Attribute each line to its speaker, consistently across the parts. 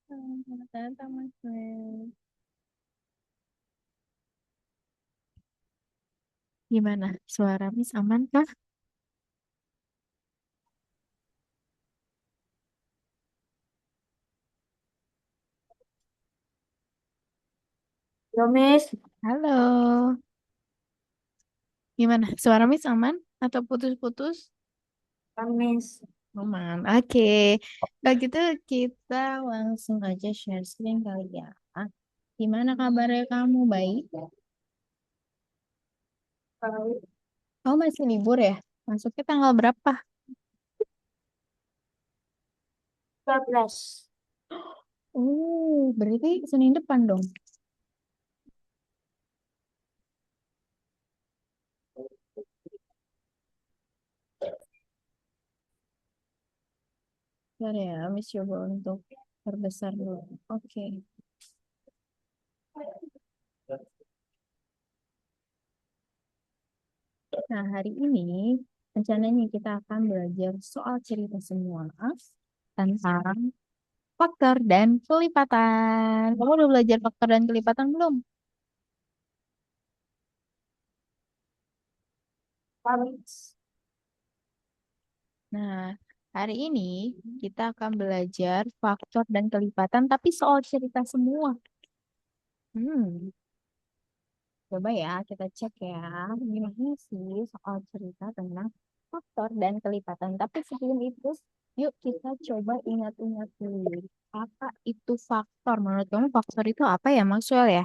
Speaker 1: Selamat datang, Mas Mel. Gimana? Suara Miss aman kah?
Speaker 2: Halo, Miss.
Speaker 1: Halo. Gimana? Suara Miss aman? Atau putus-putus?
Speaker 2: Halo, Miss.
Speaker 1: Aman. Oke. Kalau gitu kita langsung aja share screen kali ya. Gimana kabarnya kamu? Baik?
Speaker 2: Kalau
Speaker 1: Kamu masih libur ya? Masuknya tanggal berapa?
Speaker 2: 12.
Speaker 1: Berarti Senin depan dong. Bentar ya, Miss coba untuk perbesar dulu. Oke. Nah, hari ini rencananya kita akan belajar soal cerita semua tentang faktor dan kelipatan. Kamu udah belajar faktor dan kelipatan belum?
Speaker 2: Halo, Miss.
Speaker 1: Nah, hari ini kita akan belajar faktor dan kelipatan, tapi soal cerita semua. Hmm, Coba ya kita cek ya, gimana sih soal cerita tentang faktor dan kelipatan. Tapi sebelum itu, yuk kita coba ingat-ingat dulu. Apa itu faktor? Menurut kamu faktor itu apa ya, Maxwell ya?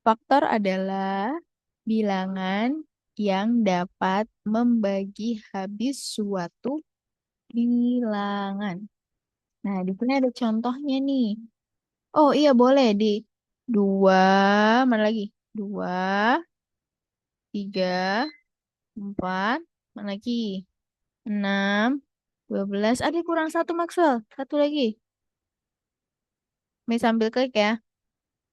Speaker 1: Faktor adalah bilangan yang dapat membagi habis suatu bilangan. Nah, di sini ada contohnya nih. Oh iya boleh di dua, mana lagi? Dua, tiga, empat, mana lagi? Enam, 12. Ada kurang satu Maxwell. Satu lagi. May sambil klik ya.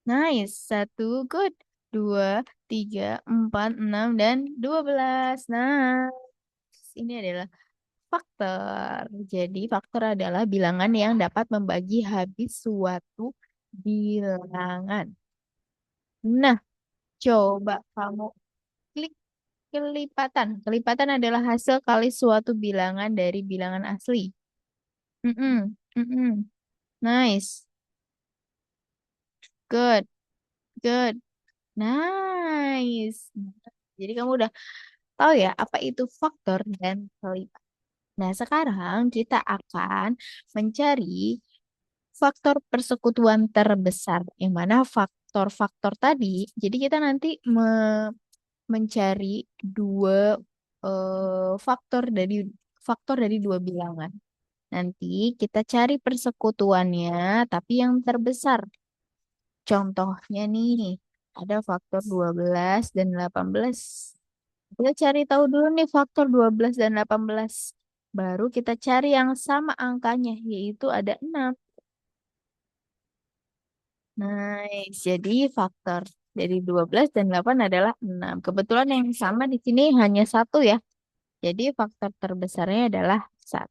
Speaker 1: Nice. Satu, good. Dua, tiga, empat, enam, dan 12. Nah, ini adalah faktor. Jadi, faktor adalah bilangan yang dapat membagi habis suatu bilangan. Nah, coba kamu klik kelipatan. Kelipatan adalah hasil kali suatu bilangan dari bilangan asli. Mm-mm, mm-mm. Nice. Good, good. Nice. Jadi kamu udah tahu ya apa itu faktor dan kelipatan. Nah, sekarang kita akan mencari faktor persekutuan terbesar, yang mana faktor-faktor tadi. Jadi kita nanti mencari dua faktor dari dua bilangan. Nanti kita cari persekutuannya, tapi yang terbesar. Contohnya nih, ada faktor 12 dan 18. Kita cari tahu dulu nih faktor 12 dan 18. Baru kita cari yang sama angkanya, yaitu ada 6. Nice. Jadi faktor dari 12 dan 8 adalah 6. Kebetulan yang sama di sini hanya satu ya. Jadi faktor terbesarnya adalah 1.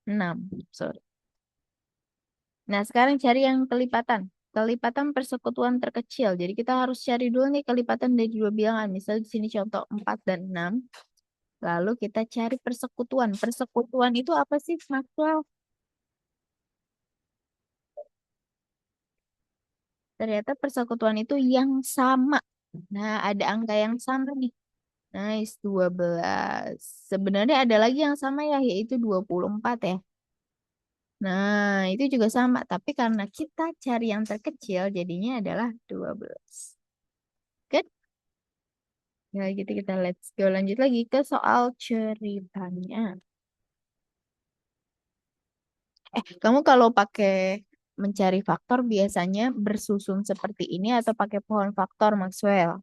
Speaker 1: 6. Sorry. Nah, sekarang cari yang kelipatan. Kelipatan persekutuan terkecil. Jadi kita harus cari dulu nih kelipatan dari dua bilangan. Misalnya di sini contoh 4 dan 6. Lalu kita cari persekutuan. Persekutuan itu apa sih, Maxwell? Ternyata persekutuan itu yang sama. Nah, ada angka yang sama nih. Nice, 12. Sebenarnya ada lagi yang sama ya, yaitu 24 ya. Nah, itu juga sama. Tapi karena kita cari yang terkecil, jadinya adalah 12. Good? Ya, gitu kita let's go lanjut lagi ke soal ceritanya. Kamu kalau pakai mencari faktor biasanya bersusun seperti ini atau pakai pohon faktor, Maxwell?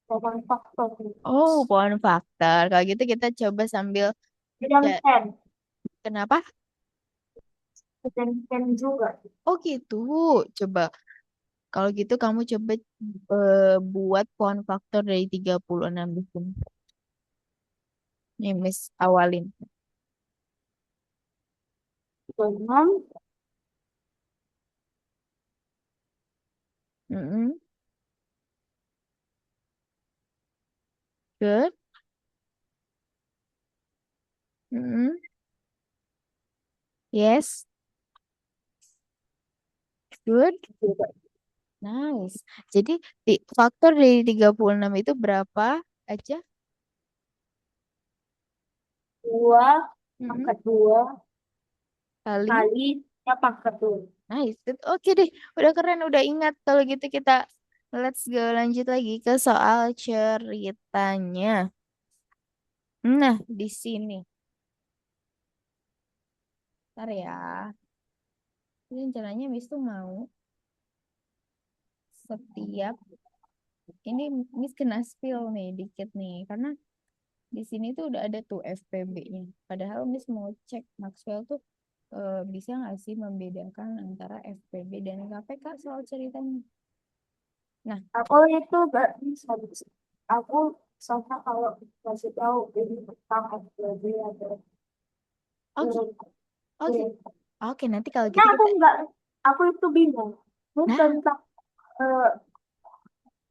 Speaker 2: pohon faktor.
Speaker 1: Oh, pohon faktor. Kalau gitu kita coba sambil
Speaker 2: Bidang
Speaker 1: ya,
Speaker 2: pen,
Speaker 1: kenapa?
Speaker 2: pen juga.
Speaker 1: Oh gitu. Coba kalau gitu kamu coba buat pohon faktor dari 36 di sini. Nih, Miss awalin.
Speaker 2: Dengan
Speaker 1: Mm-mm. Good. Mm-mm. Yes. Good. Nice. Jadi faktor dari 36 itu berapa aja?
Speaker 2: dua
Speaker 1: Mm-mm.
Speaker 2: pangkat dua
Speaker 1: Kali.
Speaker 2: kali ya pangkat dua.
Speaker 1: Nice. Good. Oke deh. Udah keren. Udah ingat. Kalau gitu kita let's go lanjut lagi ke soal ceritanya. Nah, di sini. Ntar ya. Ini rencananya Miss tuh mau setiap ini Miss kena spill nih dikit nih karena di sini tuh udah ada tuh FPB-nya. Padahal Miss mau cek Maxwell tuh bisa nggak sih membedakan antara FPB dan KPK soal ceritanya. Nah,
Speaker 2: Aku itu gak bisa. Aku soalnya kalau kasih tahu ini tentang FBB atau
Speaker 1: oke, oke, oke. Nanti kalau
Speaker 2: nah
Speaker 1: gitu
Speaker 2: aku
Speaker 1: kita,
Speaker 2: nggak, aku itu bingung. Ini
Speaker 1: nah
Speaker 2: tentang eh,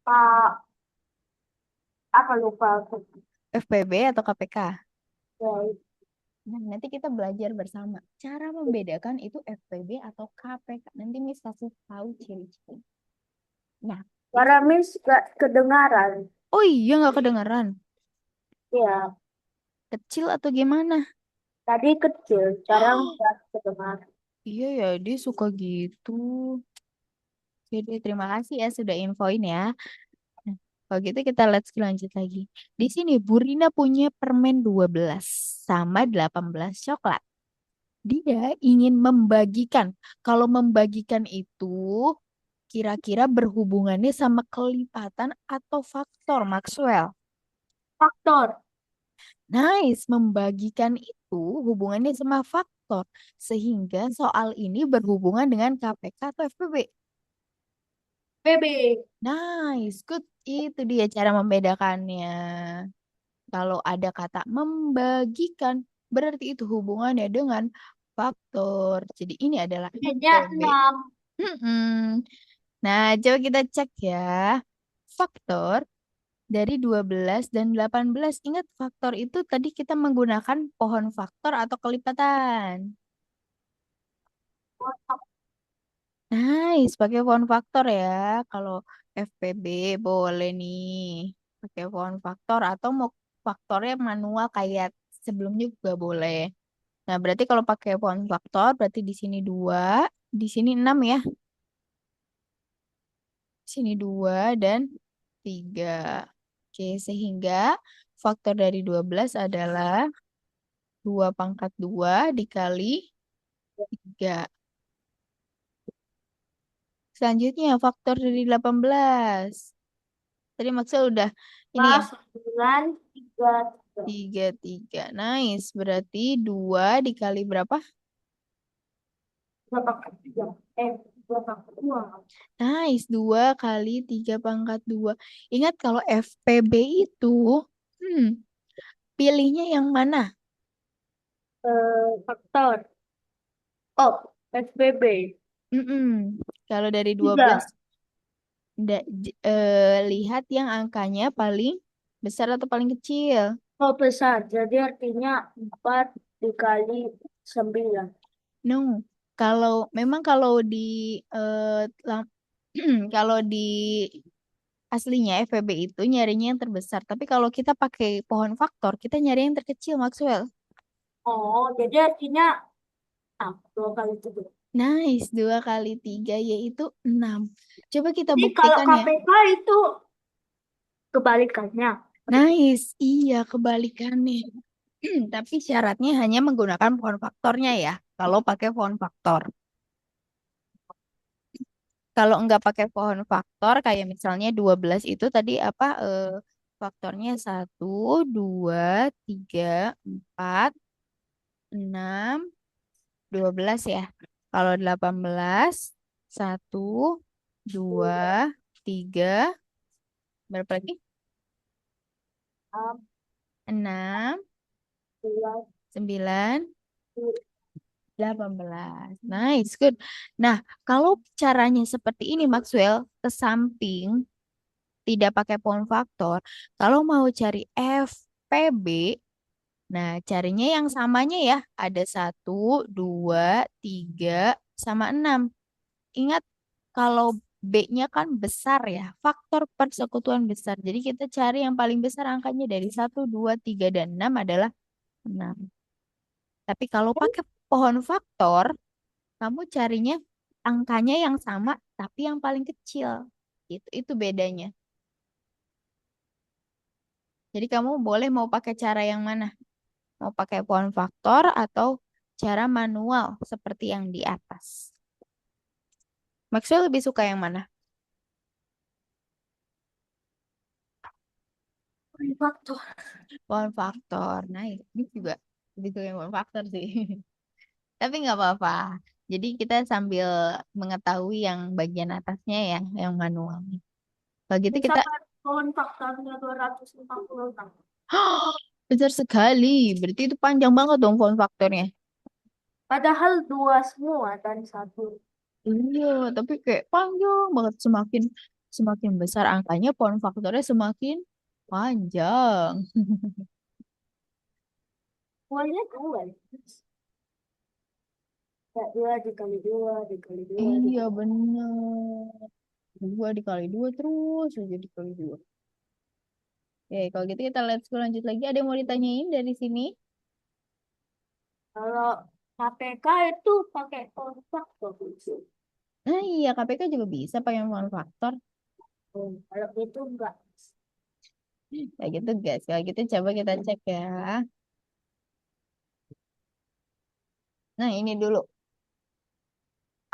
Speaker 2: Pak apa lupa aku.
Speaker 1: FPB atau KPK.
Speaker 2: Ya,
Speaker 1: Nah, nanti kita belajar bersama cara membedakan itu FPB atau KPK. Nanti Miss kasih tahu ciri-ciri. Nah, di
Speaker 2: para Miss gak kedengaran.
Speaker 1: oh iya nggak kedengeran.
Speaker 2: Ya,
Speaker 1: Kecil atau gimana?
Speaker 2: tadi kecil, sekarang nggak kedengaran.
Speaker 1: Iya ya, dia suka gitu. Jadi terima kasih ya sudah infoin ya. Nah, kalau gitu kita let's lanjut lagi. Di sini Burina punya permen 12 sama 18 coklat. Dia ingin membagikan. Kalau membagikan itu kira-kira berhubungannya sama kelipatan atau faktor Maxwell.
Speaker 2: Faktor
Speaker 1: Nice, membagikan itu hubungannya sama faktor. Sehingga soal ini berhubungan dengan KPK atau FPB.
Speaker 2: BB.
Speaker 1: Nice, good. Itu dia cara membedakannya. Kalau ada kata membagikan, berarti itu hubungannya dengan faktor. Jadi ini adalah
Speaker 2: Jadinya
Speaker 1: FPB.
Speaker 2: 6.
Speaker 1: Mm-mm. Nah, coba kita cek ya. Faktor dari 12 dan 18. Ingat faktor itu tadi kita menggunakan pohon faktor atau kelipatan. Nice, pakai pohon faktor ya. Kalau FPB boleh nih. Pakai pohon faktor atau mau faktornya manual kayak sebelumnya juga boleh. Nah, berarti kalau pakai pohon faktor berarti di sini 2, di sini 6 ya. Di sini 2 dan 3. Oke, sehingga faktor dari 12 adalah 2 pangkat 2 dikali 3. Selanjutnya faktor dari 18. Tadi maksud udah ini ya.
Speaker 2: 9, 3, 3.
Speaker 1: 3 3. Nice. Berarti 2 dikali berapa?
Speaker 2: 2 pangkat 3. 2 pangkat 2.
Speaker 1: Nice. 2 kali 3 pangkat 2. Ingat kalau FPB itu, hmm, pilihnya yang mana?
Speaker 2: Faktor. Oh, SBB.
Speaker 1: Mm-mm. Kalau dari 12,
Speaker 2: 3.
Speaker 1: lihat yang angkanya paling besar atau paling kecil.
Speaker 2: Oh, besar. Jadi artinya 4 dikali 9.
Speaker 1: No. Kalau memang kalau di eh, lam- kalau di aslinya FVB itu nyarinya yang terbesar. Tapi kalau kita pakai pohon faktor, kita nyari yang terkecil, Maxwell.
Speaker 2: Oh, jadi artinya 2 kali 7.
Speaker 1: Nice, 2 kali 3 yaitu 6. Coba kita
Speaker 2: Jadi kalau
Speaker 1: buktikan ya.
Speaker 2: KPK itu kebalikannya.
Speaker 1: Nice, iya kebalikannya. Tapi syaratnya hanya menggunakan pohon faktornya ya. Kalau pakai pohon faktor. Kalau enggak pakai pohon faktor, kayak misalnya 12 itu tadi apa? faktornya 1, 2, 3, 4, 6, 12 ya. Kalau 18, 1, 2, 3, berapa lagi?
Speaker 2: Am,
Speaker 1: 6,
Speaker 2: dua,
Speaker 1: 9,
Speaker 2: tiga.
Speaker 1: 18. Nice, good. Nah, kalau caranya seperti ini, Maxwell, ke samping tidak pakai pohon faktor. Kalau mau cari FPB, nah carinya yang samanya ya. Ada 1, 2, 3, sama 6. Ingat, kalau B-nya kan besar ya, faktor persekutuan besar. Jadi kita cari yang paling besar angkanya dari 1, 2, 3, dan 6 adalah 6. Tapi kalau pakai pohon faktor, kamu carinya angkanya yang sama, tapi yang paling kecil. Itu bedanya. Jadi kamu boleh mau pakai cara yang mana? Mau pakai pohon faktor atau cara manual seperti yang di atas? Maxwell lebih suka yang mana?
Speaker 2: Faktor.
Speaker 1: Pohon faktor. Nah, ini juga lebih suka yang pohon faktor sih. Tapi nggak apa-apa. Jadi kita sambil mengetahui yang bagian atasnya ya, yang manual. Kalau gitu kita,
Speaker 2: Misalkan pohon faktornya 246.
Speaker 1: besar sekali. Berarti itu panjang banget dong pohon faktornya.
Speaker 2: Padahal dua semua dan satu.
Speaker 1: Iya, tapi kayak panjang banget. Semakin semakin besar angkanya, pohon faktornya semakin panjang.
Speaker 2: Semuanya dua. Ya, dua dikali dua dikali dua
Speaker 1: Iya
Speaker 2: dikali.
Speaker 1: bener. 2 dikali 2 terus aja dikali 2. Oke, kalau gitu kita let's go lanjut lagi. Ada yang mau ditanyain dari sini?
Speaker 2: Kalau KPK itu pakai pohon faktor.
Speaker 1: Nah iya, KPK juga bisa pakai pohon faktor.
Speaker 2: Oh, kalau itu enggak.
Speaker 1: Kayak gitu guys. Kalau gitu coba kita cek ya. Nah ini dulu.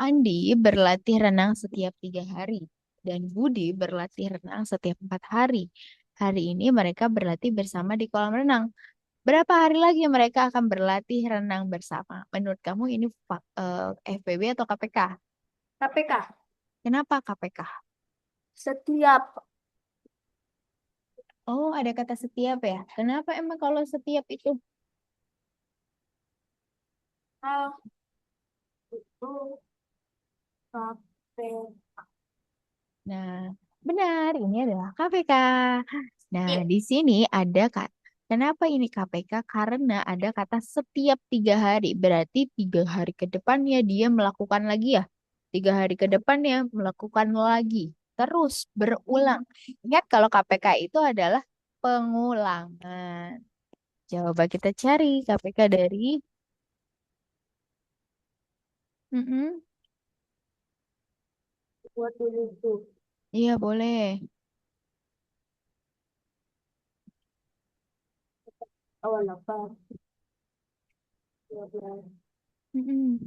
Speaker 1: Andi berlatih renang setiap 3 hari. Dan Budi berlatih renang setiap 4 hari. Hari ini mereka berlatih bersama di kolam renang. Berapa hari lagi mereka akan berlatih renang bersama? Menurut kamu ini FPB atau KPK?
Speaker 2: KPK
Speaker 1: Kenapa KPK?
Speaker 2: setiap
Speaker 1: Oh, ada kata setiap ya. Kenapa emang kalau setiap itu?
Speaker 2: hal itu KPK.
Speaker 1: Nah, benar, ini adalah KPK. Nah, di sini ada kata. Kenapa ini KPK? Karena ada kata setiap 3 hari. Berarti 3 hari ke depannya dia melakukan lagi ya. 3 hari ke depannya melakukan lagi. Terus berulang. Ingat kalau KPK itu adalah pengulangan. Coba kita cari KPK dari. Mm-mm.
Speaker 2: Buat dulu itu
Speaker 1: Iya, boleh.
Speaker 2: awal apa? 12.
Speaker 1: Mm-mm.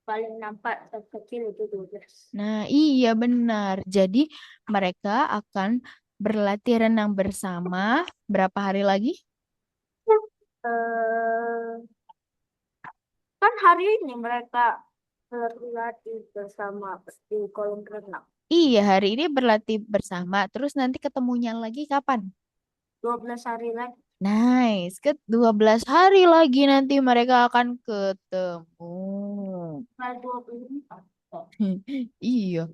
Speaker 2: Paling nampak terkecil itu 12.
Speaker 1: Nah, iya benar. Jadi mereka akan berlatih renang bersama berapa hari lagi?
Speaker 2: Eh, kan hari ini mereka berlatih bersama di kolam renang.
Speaker 1: Iya, hari ini berlatih bersama. Terus nanti ketemunya lagi kapan?
Speaker 2: 12 hari lagi.
Speaker 1: Nice, ke 12 hari lagi nanti mereka akan ketemu.
Speaker 2: Tanggal 24.
Speaker 1: Iya.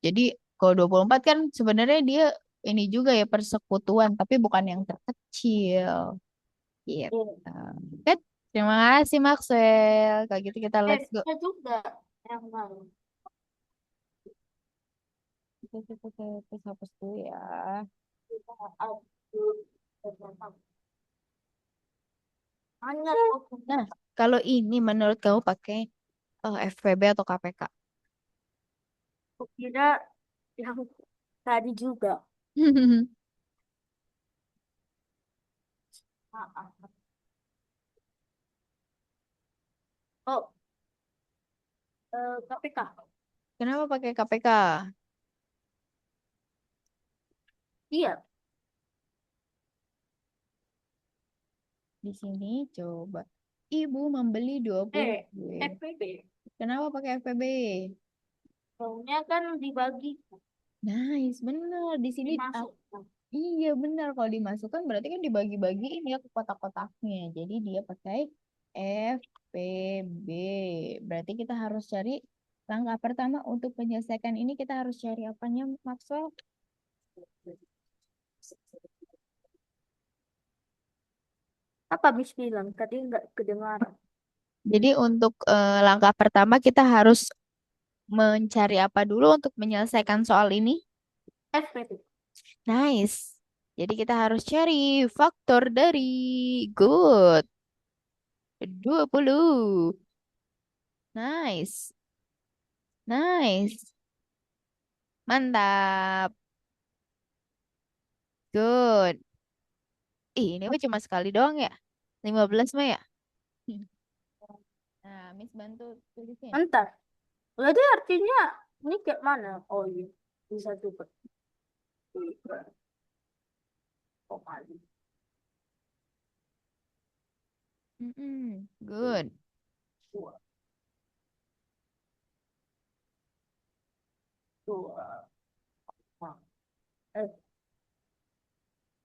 Speaker 1: Jadi kalau 24 kan sebenarnya dia ini juga ya persekutuan, tapi bukan yang terkecil. Gitu. Good. Terima kasih Maxwell. Kalau gitu kita let's go.
Speaker 2: Kita juga yang baru.
Speaker 1: Kita hapus dulu ya.
Speaker 2: Kita upload bersama. Hanya
Speaker 1: Nah, kalau ini menurut kamu pakai FVB atau KPK?
Speaker 2: aku kira yang tadi juga. Ah, ah. Oh, KPK.
Speaker 1: Kenapa pakai KPK?
Speaker 2: Iya.
Speaker 1: Di sini coba. Ibu membeli 20 kue.
Speaker 2: FPB.
Speaker 1: Kenapa pakai FPB?
Speaker 2: Soalnya kan dibagi,
Speaker 1: Nice, bener. Di sini,
Speaker 2: dimasukkan.
Speaker 1: iya bener. Kalau dimasukkan berarti kan dibagi-bagiin ya ke kotak-kotaknya. Jadi dia pakai FPB. Berarti kita harus cari langkah pertama untuk menyelesaikan ini kita harus cari apanya, Maxwell?
Speaker 2: Apa Miss bilang? Tadi nggak kedengaran.
Speaker 1: Jadi untuk langkah pertama kita harus mencari apa dulu untuk menyelesaikan soal ini?
Speaker 2: FPB.
Speaker 1: Nice. Jadi kita harus cari faktor dari good. 20. Nice. Nice. Mantap. Good. Ih, ini mah cuma sekali doang ya. 15 mah ya. Nah, Miss bantu tulisin.
Speaker 2: Entar. Berarti artinya ini kayak mana? Oh iya. Bisa juga. Oh, kali.
Speaker 1: Mm-mm. Good.
Speaker 2: Dua. Dua. Ah,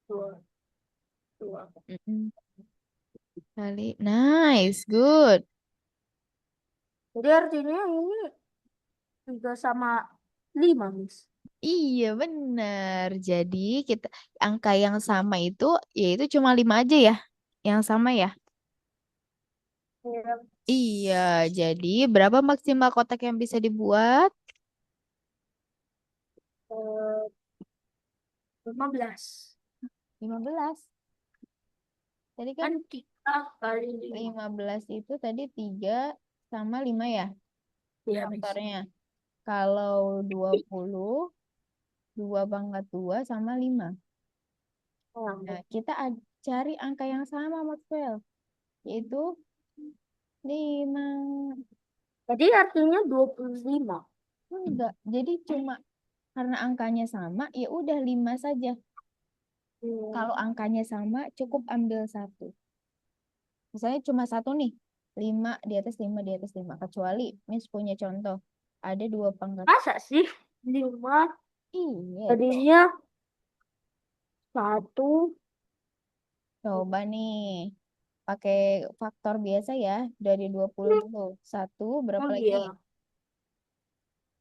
Speaker 2: dua. Dua.
Speaker 1: Mm-mm. Kali. Nice. Good.
Speaker 2: Jadi artinya ini 3 sama 5, Miss.
Speaker 1: Iya, benar. Jadi kita angka yang sama itu yaitu cuma 5 aja ya. Yang sama ya.
Speaker 2: Iya.
Speaker 1: Iya, jadi berapa maksimal kotak yang bisa dibuat?
Speaker 2: Eh, 15.
Speaker 1: 15. Tadi kan
Speaker 2: Kan 3 kali 5.
Speaker 1: 15 itu tadi 3 sama 5 ya
Speaker 2: Iya, Miss.
Speaker 1: faktornya. Kalau 20 2 pangkat 2 sama 5.
Speaker 2: Oh,
Speaker 1: Nah, kita cari angka yang sama, Maxwell. Yaitu 5.
Speaker 2: jadi artinya 25.
Speaker 1: Enggak. Jadi cuma karena angkanya sama, ya udah 5 saja.
Speaker 2: Hmm.
Speaker 1: Kalau angkanya sama, cukup ambil satu. Misalnya cuma satu nih, 5 di atas 5 di atas 5. Kecuali Miss punya contoh, ada 2 pangkat.
Speaker 2: Masa sih 5
Speaker 1: Iya,
Speaker 2: tadinya 1.
Speaker 1: coba nih, pakai faktor biasa ya, dari 20 dulu. Satu, berapa
Speaker 2: Oh
Speaker 1: lagi?
Speaker 2: iya,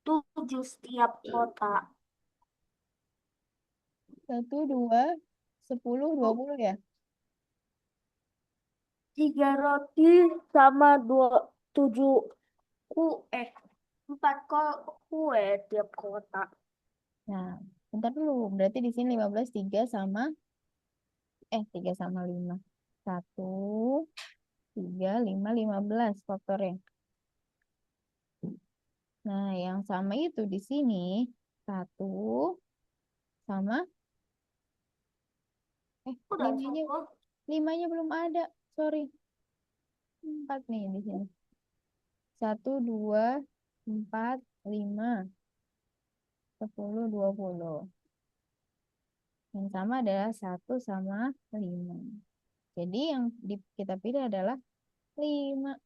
Speaker 2: 7 setiap kota.
Speaker 1: Satu, dua, 10, 20 ya?
Speaker 2: 3 roti sama 7 ku 4 kue tiap kota.
Speaker 1: Nah, bentar dulu. Berarti di sini 15 3 sama, 3 sama 5. Satu, 3, 5, 15 faktornya. Nah, yang sama itu di sini satu sama
Speaker 2: Udah
Speaker 1: limanya
Speaker 2: cukup.
Speaker 1: limanya belum ada. Sorry. 4 nih di sini. Satu, 2, 4, 5, 10, 20. Yang sama adalah satu sama 5. Jadi yang kita pilih adalah 5.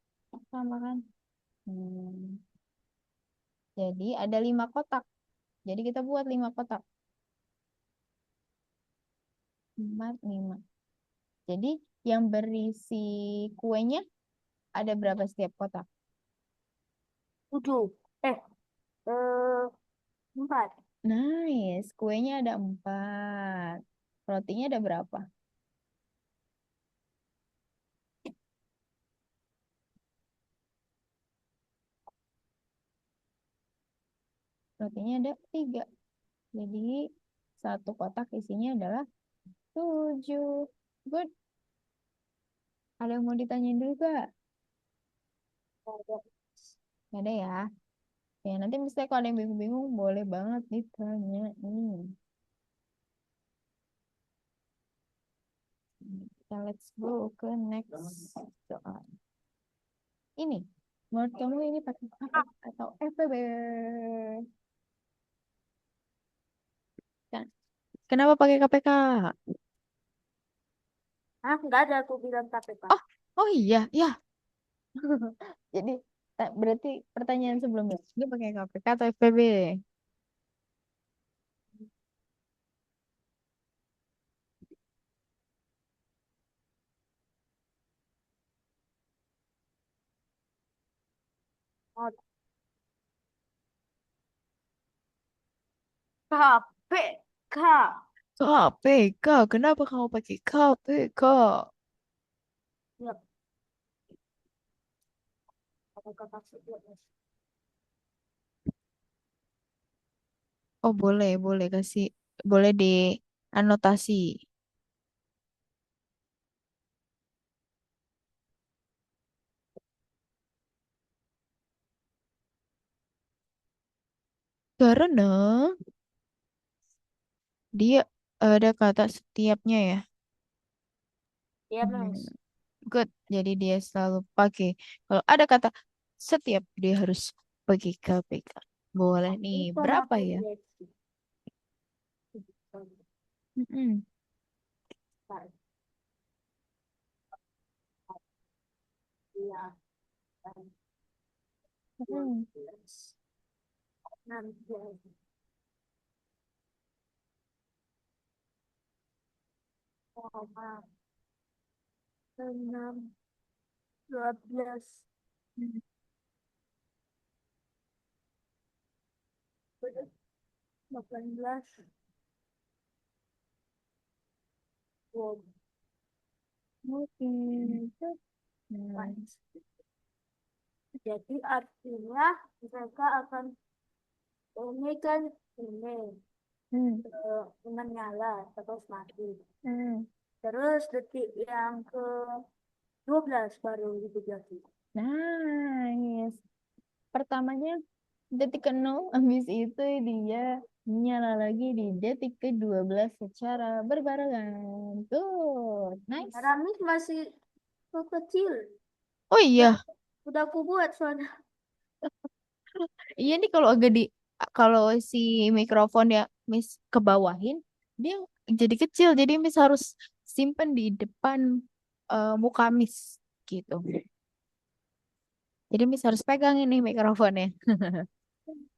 Speaker 1: Sama kan? Hmm. Jadi ada 5 kotak. Jadi kita buat 5 kotak. 4, 5. Jadi yang berisi kuenya ada berapa setiap kotak?
Speaker 2: 7. Eh, eh, 4.
Speaker 1: Nice. Kuenya ada 4. Rotinya ada berapa? Rotinya ada 3. Jadi satu kotak isinya adalah 7. Good. Ada yang mau ditanyain dulu gak? Gak ada ya? Ya nanti misalnya kalau ada yang bingung-bingung boleh banget ditanyain. Kita let's go ke next soal. Ini, menurut kamu ini pakai apa atau FPB? Kan? Kenapa pakai KPK?
Speaker 2: Ah, nggak ada aku bilang KPK.
Speaker 1: Oh, oh iya, ya. Jadi berarti pertanyaan sebelumnya dia pakai KPK atau FPB?
Speaker 2: Oh, KPK.
Speaker 1: KPK, kenapa kamu pakai KPK?
Speaker 2: Ya, KPK maksudnya.
Speaker 1: Oh boleh, boleh kasih, boleh di anotasi. Karena dia ada kata setiapnya ya.
Speaker 2: Ya,
Speaker 1: Hmm,
Speaker 2: Mas.
Speaker 1: good. Jadi dia selalu pakai. Kalau ada kata setiap, dia harus pakai KPK. Boleh nih.
Speaker 2: Itu
Speaker 1: Berapa
Speaker 2: aku
Speaker 1: ya?
Speaker 2: direksi.
Speaker 1: Mm-mm.
Speaker 2: Ya, dua
Speaker 1: Mm-mm.
Speaker 2: belas. Nanti koma enam 12 18
Speaker 1: Oke. Good. Nice.
Speaker 2: 24. Jadi artinya mereka akan ini kan ini
Speaker 1: Hmm.
Speaker 2: menyala terus mati.
Speaker 1: Hmm.
Speaker 2: Terus detik yang ke 12 baru itu jadi.
Speaker 1: Nice. Pertamanya detik ke-0, habis itu dia nyala lagi di detik ke-12 secara berbarengan. Good. Nice.
Speaker 2: Ramis masih kecil.
Speaker 1: Oh
Speaker 2: Udah
Speaker 1: iya,
Speaker 2: udah aku buat soalnya.
Speaker 1: iya nih kalau agak di kalau si mikrofon ya Miss kebawahin, dia jadi kecil. Jadi Miss harus simpen di depan muka Miss gitu. Jadi Miss harus pegang ini mikrofonnya.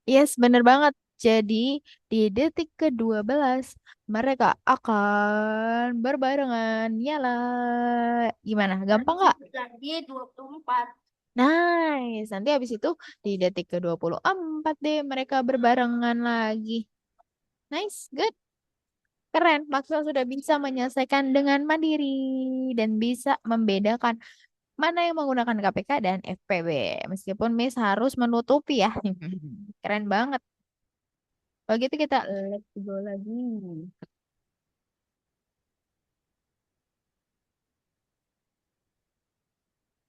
Speaker 1: Yes, bener banget. Jadi di detik ke-12 mereka akan berbarengan nyala. Gimana?
Speaker 2: Dan
Speaker 1: Gampang nggak?
Speaker 2: disebut lagi 24.
Speaker 1: Nice. Nanti habis itu di detik ke-24 deh mereka berbarengan lagi. Nice, good. Keren. Maxwell sudah bisa menyelesaikan dengan mandiri dan bisa membedakan mana yang menggunakan KPK dan FPB. Meskipun Miss harus menutupi ya. Keren banget. Kalau gitu kita let's go lagi.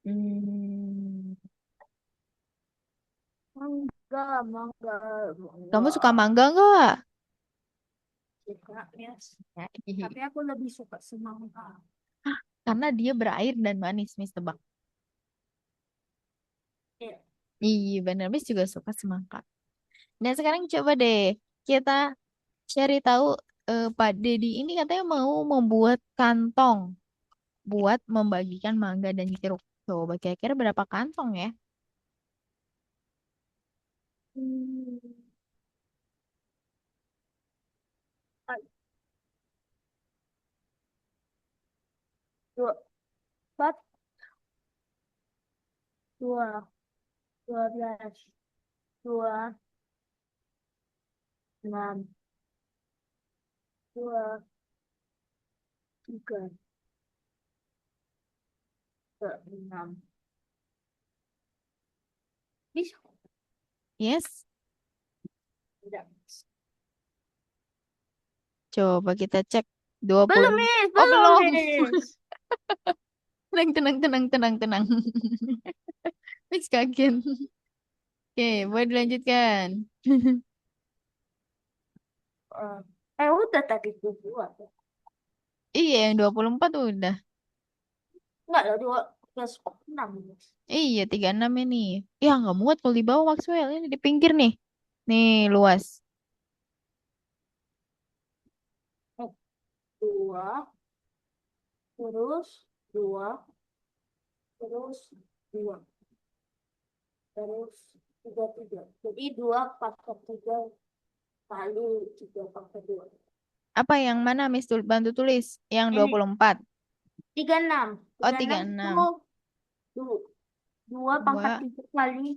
Speaker 1: Hmm,
Speaker 2: Mangga, mangga,
Speaker 1: kamu
Speaker 2: mangga.
Speaker 1: suka mangga nggak?
Speaker 2: Suka ya.
Speaker 1: Ya,
Speaker 2: Tapi aku lebih suka semangka.
Speaker 1: karena dia berair dan manis, Miss tebak.
Speaker 2: Ya.
Speaker 1: Iya, bener. Miss juga suka semangka. Nah, sekarang coba deh kita cari tahu Pak Dedi ini katanya mau membuat kantong buat membagikan mangga dan jeruk. Coba kira-kira berapa kantong ya?
Speaker 2: Hmm. Dua, empat, dua, 12, dua, enam, dua, tiga, enam. Bisa?
Speaker 1: Yes.
Speaker 2: Tidak.
Speaker 1: Coba kita cek 20.
Speaker 2: Belum, Miss.
Speaker 1: Oh,
Speaker 2: Belum,
Speaker 1: belum.
Speaker 2: Miss.
Speaker 1: Tenang, tenang, tenang, tenang, tenang. Miss kaget. Oke, boleh dilanjutkan.
Speaker 2: Eh, udah tadi gue buat.
Speaker 1: Iya, yang 24 udah.
Speaker 2: Enggak ada dua, plus enam, Miss.
Speaker 1: Iya, 36 ini. Ya, nggak muat kalau di bawah Maxwell. Ini di pinggir nih. Nih, luas.
Speaker 2: dua, terus dua, terus dua, terus tiga tiga. Jadi dua pangkat tiga kali tiga pangkat dua.
Speaker 1: Apa yang mana Miss bantu tulis? Yang dua
Speaker 2: Ini
Speaker 1: puluh empat.
Speaker 2: tiga enam.
Speaker 1: Oh,
Speaker 2: Tiga
Speaker 1: tiga
Speaker 2: enam itu
Speaker 1: enam.
Speaker 2: dua, dua pangkat
Speaker 1: Dua,
Speaker 2: tiga kali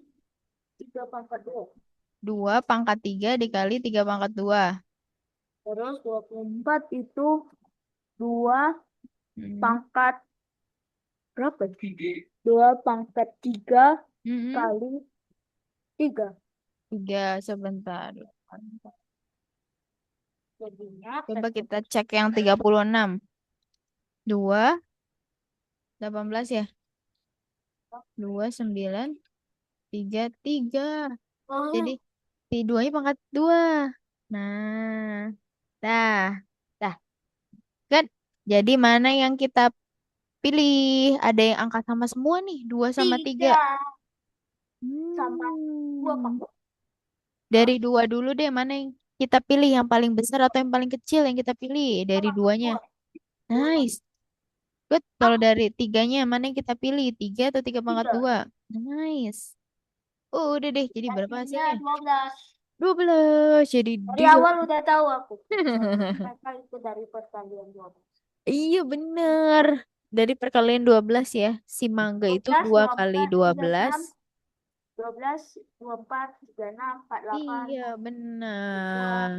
Speaker 2: tiga pangkat dua.
Speaker 1: dua pangkat 3 dikali 3 pangkat 2.
Speaker 2: Terus 24 itu dua
Speaker 1: Hmm.
Speaker 2: pangkat berapa? Dua pangkat tiga
Speaker 1: Mm-mm.
Speaker 2: kali tiga.
Speaker 1: 3 sebentar.
Speaker 2: Jadinya
Speaker 1: Coba kita cek yang 36. 2, 18 ya? 2, 9, 3, 3. Jadi,
Speaker 2: oh,
Speaker 1: si 2-nya pangkat 2. Nah, dah. Dah, kan? Jadi mana yang kita pilih? Ada yang angka sama semua nih. 2 sama 3.
Speaker 2: tiga sama dua
Speaker 1: Hmm.
Speaker 2: pangkat
Speaker 1: Dari
Speaker 2: tiga
Speaker 1: 2 dulu deh. Mana yang kita pilih? Yang paling besar atau yang paling kecil yang kita pilih?
Speaker 2: dua
Speaker 1: Dari
Speaker 2: pangkat
Speaker 1: duanya.
Speaker 2: dua. Dua
Speaker 1: Nice.
Speaker 2: pangkat
Speaker 1: Good. Kalau
Speaker 2: ah,
Speaker 1: dari tiganya, mana yang kita pilih? 3 atau 3 pangkat
Speaker 2: tiga.
Speaker 1: 2? Nice. Oh, udah deh. Jadi berapa
Speaker 2: Hasilnya
Speaker 1: hasilnya?
Speaker 2: 12.
Speaker 1: 12. Jadi
Speaker 2: Dari
Speaker 1: deal.
Speaker 2: awal udah tahu aku. Soalnya mereka itu dari pertanian 12.
Speaker 1: Iya bener. Dari perkalian 12 ya. Si mangga itu
Speaker 2: 12,
Speaker 1: 2 kali
Speaker 2: 24,
Speaker 1: 12.
Speaker 2: 36, 12, 24, 36, 48,
Speaker 1: Iya
Speaker 2: 2,
Speaker 1: bener.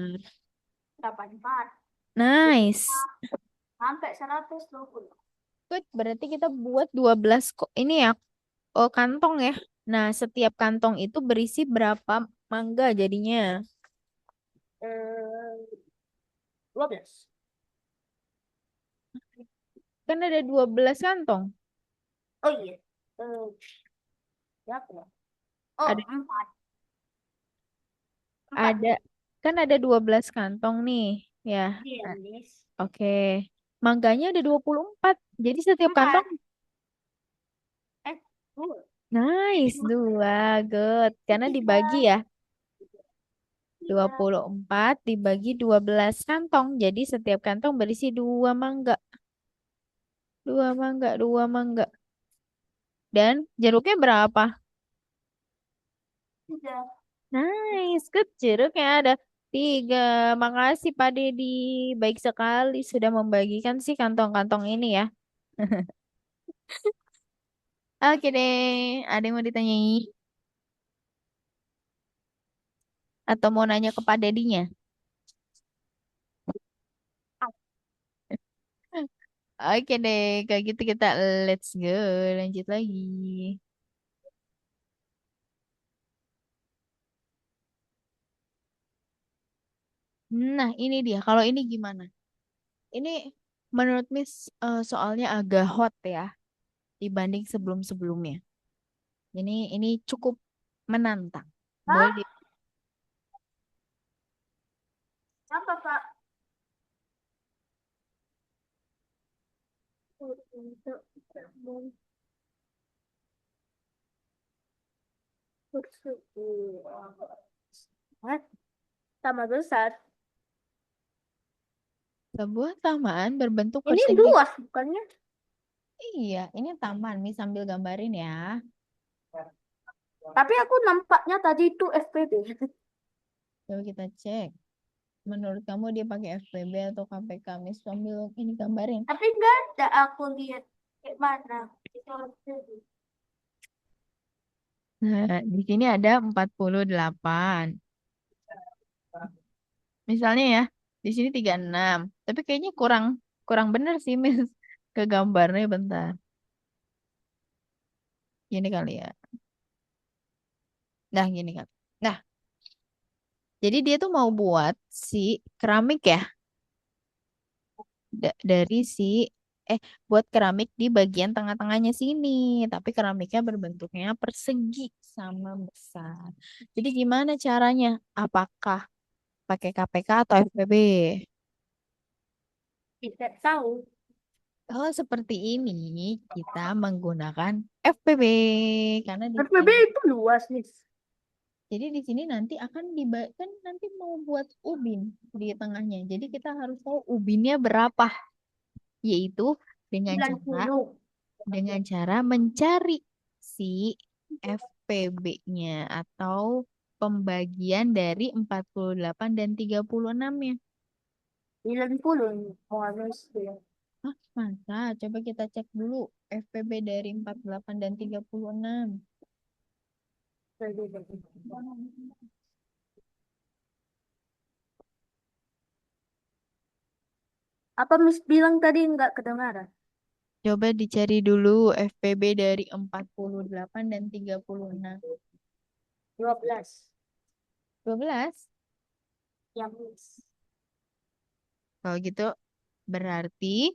Speaker 2: 84.
Speaker 1: Nice.
Speaker 2: Sampai 120.
Speaker 1: Good. Berarti kita buat 12 kok. Ini ya. Oh, kantong ya. Nah, setiap kantong itu berisi berapa mangga jadinya?
Speaker 2: Eh, 12.
Speaker 1: Kan ada 12 kantong.
Speaker 2: Oh iya. Eh, berapa ya? Oh,
Speaker 1: Ada
Speaker 2: 4. 4
Speaker 1: ada
Speaker 2: nih.
Speaker 1: kan ada 12 kantong nih, ya.
Speaker 2: Iya,
Speaker 1: Nah,
Speaker 2: Miss.
Speaker 1: oke. Mangganya ada 24. Jadi setiap kantong
Speaker 2: 4. Eh, 2.
Speaker 1: nice, 2. Good. Karena dibagi
Speaker 2: 3.
Speaker 1: ya. dua
Speaker 2: 3.
Speaker 1: puluh empat dibagi 12 kantong. Jadi setiap kantong berisi 2 mangga. 2 mangga, 2 mangga. Dan jeruknya berapa?
Speaker 2: 3.
Speaker 1: Nice, good. Jeruknya ada 3. Makasih Pak Dedi. Baik sekali sudah membagikan sih kantong-kantong ini ya. Oke deh. Ada yang mau ditanyai? Atau mau nanya ke Pak Dedinya? Oke deh. Kayak gitu kita let's go. Lanjut lagi. Nah, ini dia. Kalau ini gimana? Ini menurut Miss soalnya agak hot ya dibanding sebelum-sebelumnya. Ini cukup menantang. Boleh
Speaker 2: Hah? Apa, Kak? Untuk bersyukur. Hah? Tambah besar.
Speaker 1: sebuah taman berbentuk
Speaker 2: Ini
Speaker 1: persegi.
Speaker 2: luas bukannya?
Speaker 1: Iya, ini taman. Miss sambil gambarin ya.
Speaker 2: Tapi aku nampaknya tadi itu FPD.
Speaker 1: Coba kita cek. Menurut kamu dia pakai FPB atau KPK? Miss sambil ini gambarin.
Speaker 2: Tapi enggak ada aku lihat kayak mana. Itu FPD.
Speaker 1: Nah, di sini ada 48. Misalnya ya, di sini 36. Tapi kayaknya kurang kurang bener sih, Miss. Ke gambarnya bentar. Gini kali ya. Nah, gini kan. Nah, jadi dia tuh mau buat si keramik ya. Dari si buat keramik di bagian tengah-tengahnya sini. Tapi keramiknya berbentuknya persegi sama besar. Jadi gimana caranya? Apakah pakai KPK atau FPB?
Speaker 2: Tidak tahu.
Speaker 1: Kalau seperti ini, kita menggunakan FPB karena di
Speaker 2: FPB
Speaker 1: sini.
Speaker 2: itu luas nih.
Speaker 1: Jadi di sini nanti akan kan nanti mau buat ubin di tengahnya. Jadi kita harus tahu ubinnya berapa, yaitu dengan
Speaker 2: sembilan
Speaker 1: cara
Speaker 2: puluh
Speaker 1: mencari si FPB-nya atau pembagian dari 48 dan 36-nya.
Speaker 2: 90 ini harus ya.
Speaker 1: Hah, masa? Coba kita cek dulu FPB dari 48 dan 36.
Speaker 2: Apa Miss bilang tadi nggak kedengaran?
Speaker 1: Coba dicari dulu FPB dari 48 dan 36.
Speaker 2: 12
Speaker 1: 12.
Speaker 2: yang Miss.
Speaker 1: Kalau gitu berarti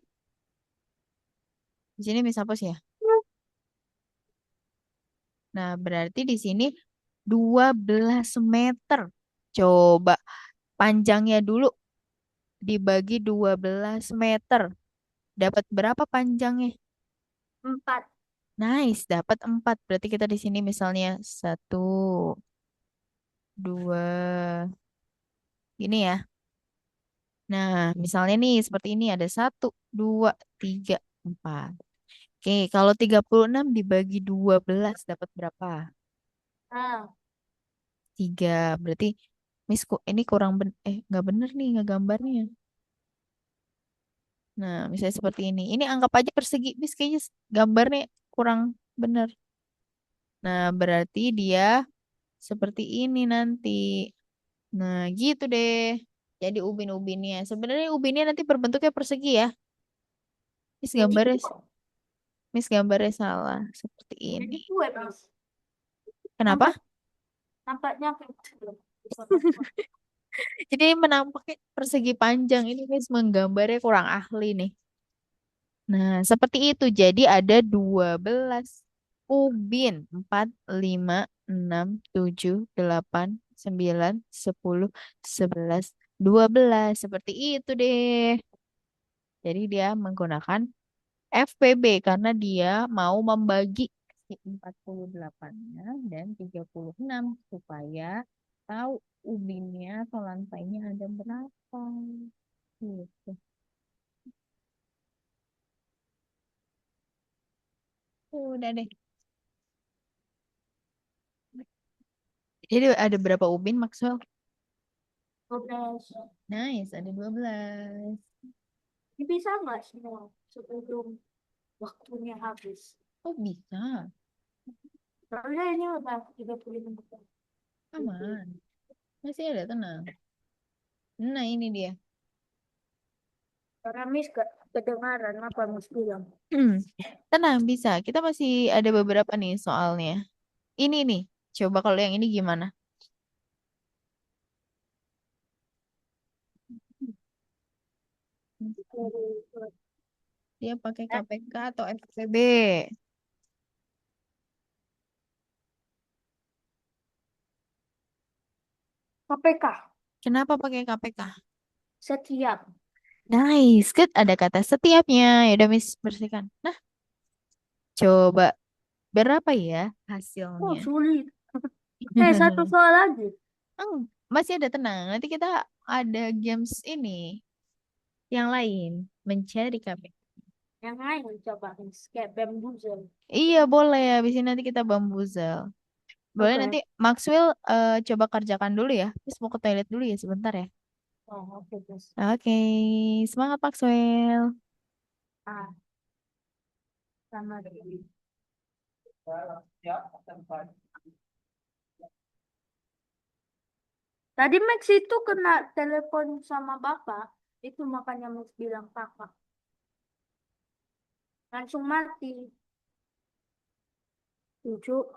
Speaker 1: di sini Miss hapus ya. Nah, berarti di sini 12 meter. Coba panjangnya dulu dibagi 12 meter. Dapat berapa panjangnya?
Speaker 2: 4.
Speaker 1: Nice, dapat 4. Berarti kita di sini misalnya satu, dua, ini ya. Nah, misalnya nih seperti ini ada satu, dua, tiga, empat. Oke, kalau 36 dibagi 12 dapat berapa?
Speaker 2: Ah,
Speaker 1: Tiga. Berarti Miss ini kurang nggak bener nih ngegambarnya. Nah, misalnya seperti ini. Ini anggap aja persegi, Miss kayaknya gambarnya kurang bener. Nah, berarti dia seperti ini nanti. Nah, gitu deh. Jadi ubin-ubinnya. Sebenarnya ubinnya nanti berbentuknya persegi ya. Miss
Speaker 2: jadi
Speaker 1: gambarnya, Miss gambarnya salah. Seperti
Speaker 2: jadi
Speaker 1: ini.
Speaker 2: kue Miss.
Speaker 1: Kenapa?
Speaker 2: Nampak nampaknya kecil.
Speaker 1: Jadi menampaknya persegi panjang. Ini Miss menggambarnya kurang ahli nih. Nah, seperti itu. Jadi ada 12 ubin. 4, 5, 6, 7, 8, 9, 10, 11, 12. Seperti itu deh. Jadi dia menggunakan FPB karena dia mau membagi si 48-nya dan 36 supaya tahu ubinnya atau lantainya ada berapa. Gitu. Udah deh. Jadi ada berapa ubin Maxwell?
Speaker 2: 12.
Speaker 1: Nice, ada 12.
Speaker 2: Ini bisa nggak semua sebelum waktunya habis?
Speaker 1: Oh bisa,
Speaker 2: Soalnya ini udah 35 menit.
Speaker 1: aman. Masih ada, tenang. Nah ini dia.
Speaker 2: Karena Miss gak kedengaran apa Miss bilang.
Speaker 1: Tenang, bisa. Kita masih ada beberapa nih soalnya. Ini nih, coba kalau yang ini gimana? Dia pakai
Speaker 2: Eh,
Speaker 1: KPK atau FPB?
Speaker 2: KPK
Speaker 1: Kenapa pakai KPK?
Speaker 2: setiap.
Speaker 1: Nice, good. Ada kata setiapnya. Ya udah Miss bersihkan. Nah, coba berapa ya
Speaker 2: Oh
Speaker 1: hasilnya?
Speaker 2: sulit. Satu soal lagi.
Speaker 1: Hmm, masih ada, tenang. Nanti kita ada games ini yang lain. Mencari KPK.
Speaker 2: Yang lain coba Miss. Kayak bamboozle.
Speaker 1: Iya boleh. Habis ini nanti kita bambuzel. Boleh nanti
Speaker 2: Oke.
Speaker 1: Maxwell coba kerjakan dulu ya. Terus mau ke toilet dulu ya sebentar ya.
Speaker 2: Oh, oke, Miss.
Speaker 1: Oke, semangat Maxwell.
Speaker 2: Ah, sama deh. Tadi Max itu kena telepon sama bapak. Itu makanya Max bilang kakak. Langsung mati. Lucu.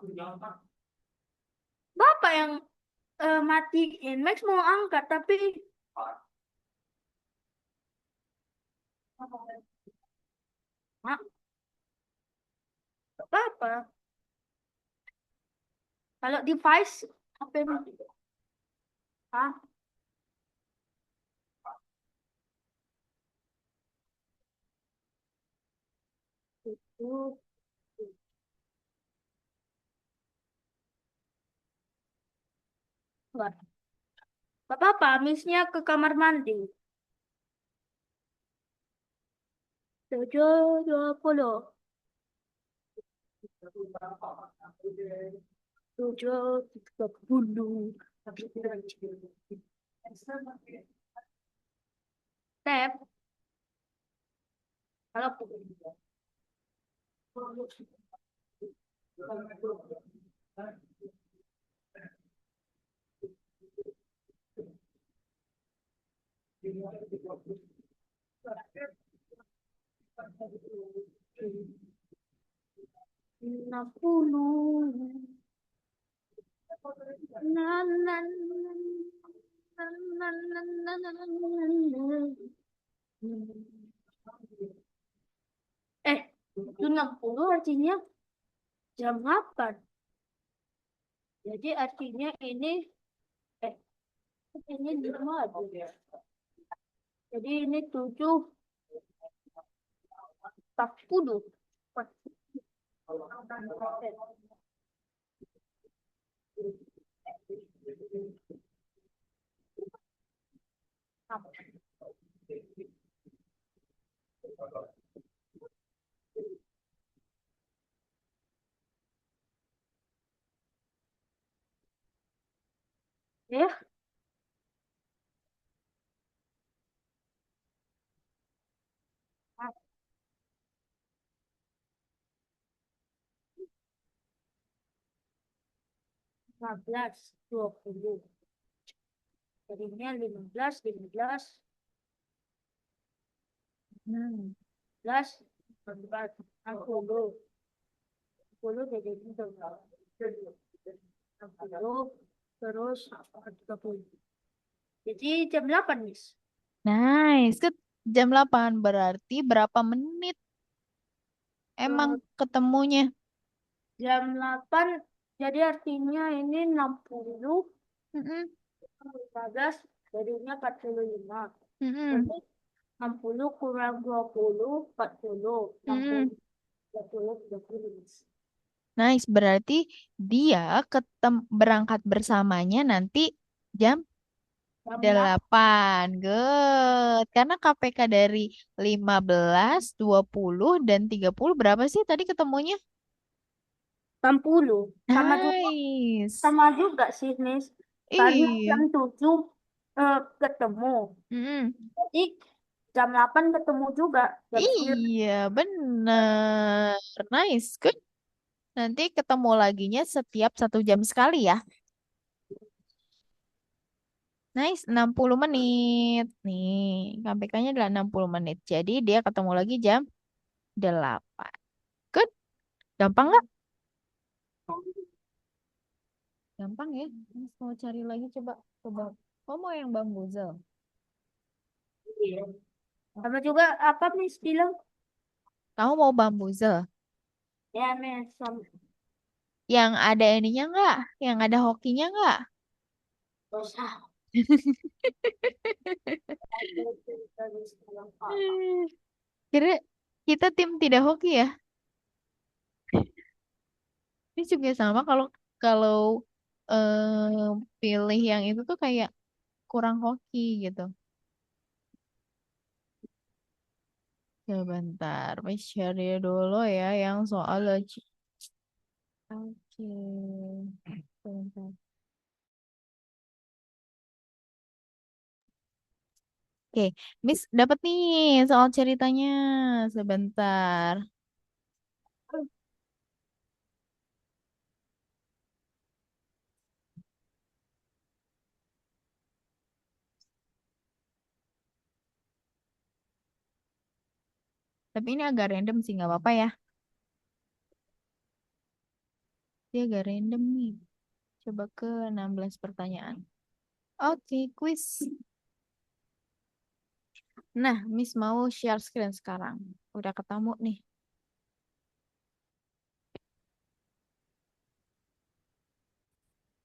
Speaker 2: Bapak yang matiin. Max mau angkat tapi mak, gak apa. Kalau device apa ini? Ah, itu. Nggak. Gak apa-apa, Missnya ke kamar mandi. 7.20. 7.30. Tep, kalau 60. Na, na, na, na, na, na, na, na, na. Eh, itu 60 artinya jam 8. Jadi artinya eh, ini 5 aja. Jadi ini 7.40. Ya, 15.20. Jadinya 15, 16, 14, 60. 10 jadi itu. 60, terus 30. Jadi jam 8, Miss.
Speaker 1: Nice. Jam 8 berarti berapa menit emang
Speaker 2: Eh,
Speaker 1: ketemunya?
Speaker 2: Jam 8, jadi artinya ini 60,
Speaker 1: Mm-mm.
Speaker 2: 15, jadinya 45.
Speaker 1: Mm-mm.
Speaker 2: Berarti 60 kurang 20, 40.
Speaker 1: Mm-mm.
Speaker 2: 60, 20, 30.
Speaker 1: Nice. Berarti dia berangkat bersamanya nanti jam
Speaker 2: Jam 8,
Speaker 1: 8. Good. Karena KPK dari 15, 20 dan 30 berapa sih tadi ketemunya?
Speaker 2: 60.
Speaker 1: Nice.
Speaker 2: Sama juga sih, Miss. Karena
Speaker 1: Iya.
Speaker 2: jam 7 ketemu.
Speaker 1: Mm-mm.
Speaker 2: Jadi jam 8 ketemu juga. Jam 9.
Speaker 1: Iya, bener. Nice. Good. Nanti ketemu laginya setiap 1 jam sekali ya. Nice, 60 menit. Nih, KPK-nya adalah 60 menit. Jadi dia ketemu lagi jam 8. Good. Gampang nggak? Gampang ya. Mas mau cari lagi coba. Coba. Kamu mau yang bambuzel?
Speaker 2: Iya. Sama juga apa Miss bilang?
Speaker 1: Kamu mau bambuzel?
Speaker 2: Ya, Miss.
Speaker 1: Yang ada ininya nggak? Yang ada hokinya nggak?
Speaker 2: Dosa.
Speaker 1: Hmm, Kira kita tim tidak hoki ya? Ini juga sama kalau kalau pilih yang itu tuh kayak kurang hoki gitu. Sebentar, Miss cari dulu ya yang soal logik. Oke, sebentar. Oke, Miss dapat nih soal ceritanya. Sebentar. Tapi ini agak random sih, nggak apa-apa ya. Dia agak random nih. Coba ke 16 pertanyaan. Oke, quiz. Nah, Miss mau share screen sekarang. Udah ketemu nih.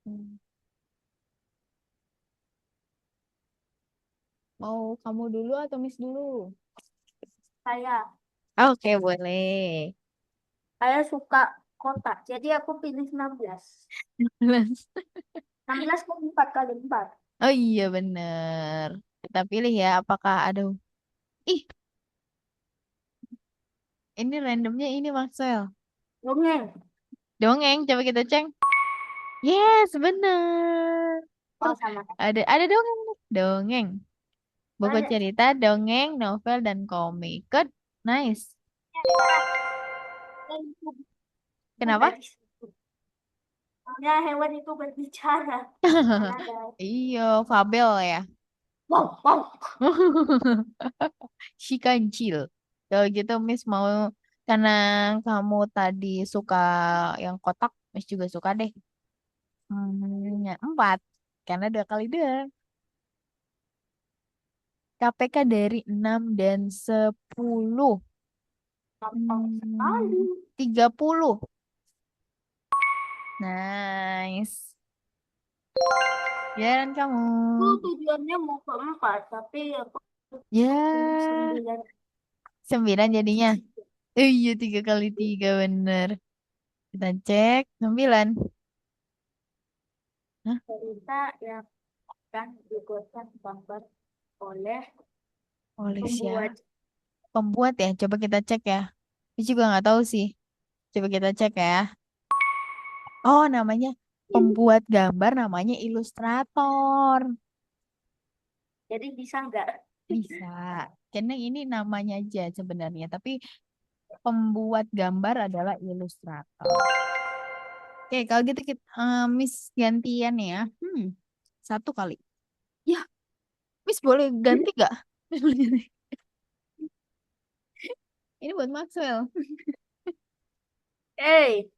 Speaker 1: Hmm. Mau kamu dulu atau Miss dulu?
Speaker 2: Saya,
Speaker 1: Oke, boleh.
Speaker 2: saya suka kotak. Jadi aku pilih 16. 16 kan 4 kali 4.
Speaker 1: Oh iya bener. Kita pilih ya apakah ada. Ih, ini randomnya ini Maxwell.
Speaker 2: Dongeng.
Speaker 1: Dongeng, coba kita cek. Yes, bener.
Speaker 2: Oh, sama.
Speaker 1: Ada dongeng nih. Dongeng. Buku
Speaker 2: Ada.
Speaker 1: cerita, dongeng, novel, dan komik. Good. Nice. Kenapa?
Speaker 2: Dari situ. Ya, hewan itu berbicara. Kan ada.
Speaker 1: Iya, fabel ya.
Speaker 2: Wow, wow.
Speaker 1: Si kancil. Kalau gitu Miss mau karena kamu tadi suka yang kotak, Miss juga suka deh. Yang empat. Karena 2 kali 2. KPK dari 6 dan 10.
Speaker 2: Gampang sekali.
Speaker 1: 30. Nice. Giliran kamu.
Speaker 2: Itu tujuannya mau ke 4, tapi aku pilih
Speaker 1: Ya,
Speaker 2: 9.
Speaker 1: 9 jadinya. Iya, 3 kali 3 bener. Kita cek 9. Hah?
Speaker 2: Cerita yang akan dibuatkan gambar oleh
Speaker 1: Oleh
Speaker 2: pembuat.
Speaker 1: siapa? Pembuat ya? Coba kita cek ya. Ini juga nggak tahu sih. Coba kita cek ya. Oh, namanya pembuat gambar namanya ilustrator.
Speaker 2: Jadi bisa nggak?
Speaker 1: Bisa. Karena ini namanya aja sebenarnya. Tapi pembuat gambar adalah ilustrator. Oke, kalau gitu kita Miss gantian ya. Satu kali. Ya, Miss boleh ganti gak? Ini buat Maxwell.
Speaker 2: Eh,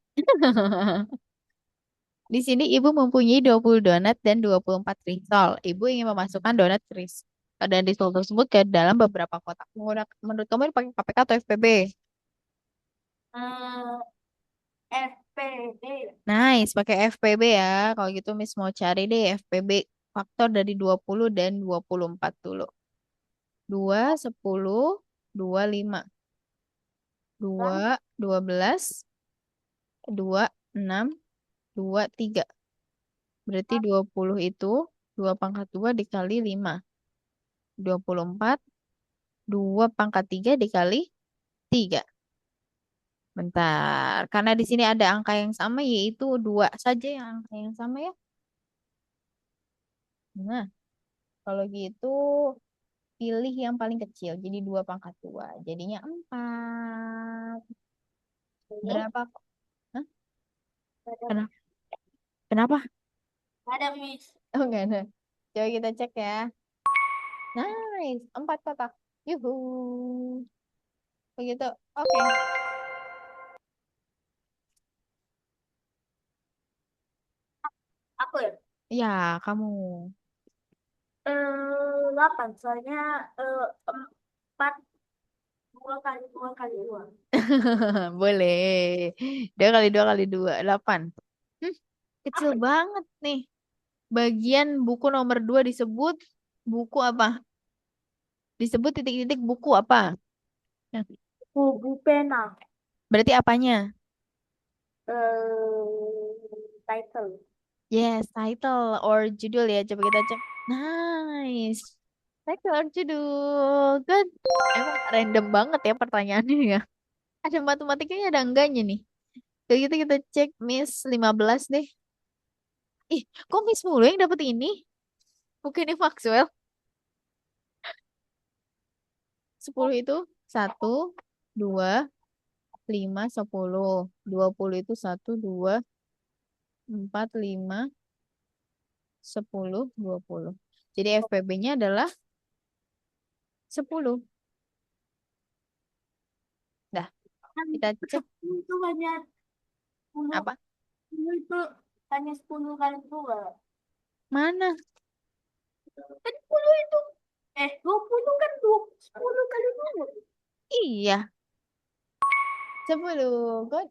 Speaker 1: Di sini ibu mempunyai 20 donat dan 24 risol. Ibu ingin memasukkan donat dan risol tersebut ke dalam beberapa kotak. Menurut kamu ini pakai KPK atau FPB?
Speaker 2: eh, FPD.
Speaker 1: Nice, pakai FPB ya. Kalau gitu Miss mau cari deh FPB faktor dari 20 dan 24 dulu. 2, 10, 2, 5.
Speaker 2: Kan?
Speaker 1: 2, 12, 2, 6, 2, 3. Berarti 20 itu 2 pangkat 2 dikali 5. 24, 2 pangkat 3 dikali 3. Bentar, karena di sini ada angka yang sama yaitu 2 saja yang angka yang sama ya. Nah, kalau gitu pilih yang paling kecil. Jadi 2 pangkat 2. Jadinya 4.
Speaker 2: Ini
Speaker 1: Berapa? Hah?
Speaker 2: ada,
Speaker 1: Kenapa? Kenapa?
Speaker 2: ada Miss.
Speaker 1: Oh, enggak ada. Coba kita cek ya. Nice, 4 kotak. Yuhu. Begitu. Oke.
Speaker 2: Aku ya.
Speaker 1: Ya, kamu.
Speaker 2: 8. Soalnya 4, 2 kali 2 kali 2.
Speaker 1: Boleh. 2 kali 2 kali 2. 8. Hmm, kecil
Speaker 2: Apa ya?
Speaker 1: banget nih. Bagian buku nomor 2 disebut buku apa? Disebut titik-titik buku apa? Nah,
Speaker 2: Bubu pena.
Speaker 1: berarti apanya?
Speaker 2: Title.
Speaker 1: Yes, title or judul ya. Coba kita cek. Nice. Title or judul. Good. Emang random banget ya pertanyaannya ya. Ada matematikanya ada enggaknya nih. Kayak gitu kita cek Miss 15 deh. Ih, kok Miss mulu yang dapet ini? Bukannya Maxwell. 10 itu 1, 2, 5, 10. 20 itu 1, 2, 4, 5, 10, 20. Jadi FPB-nya adalah 10. Dah,
Speaker 2: Kan
Speaker 1: kita cek
Speaker 2: 10 itu hanya 10.
Speaker 1: apa?
Speaker 2: 10 itu hanya 10 kali 2.
Speaker 1: Mana?
Speaker 2: Kan 10 itu. 20 kan 10 kali 2.
Speaker 1: Iya, 10. Good.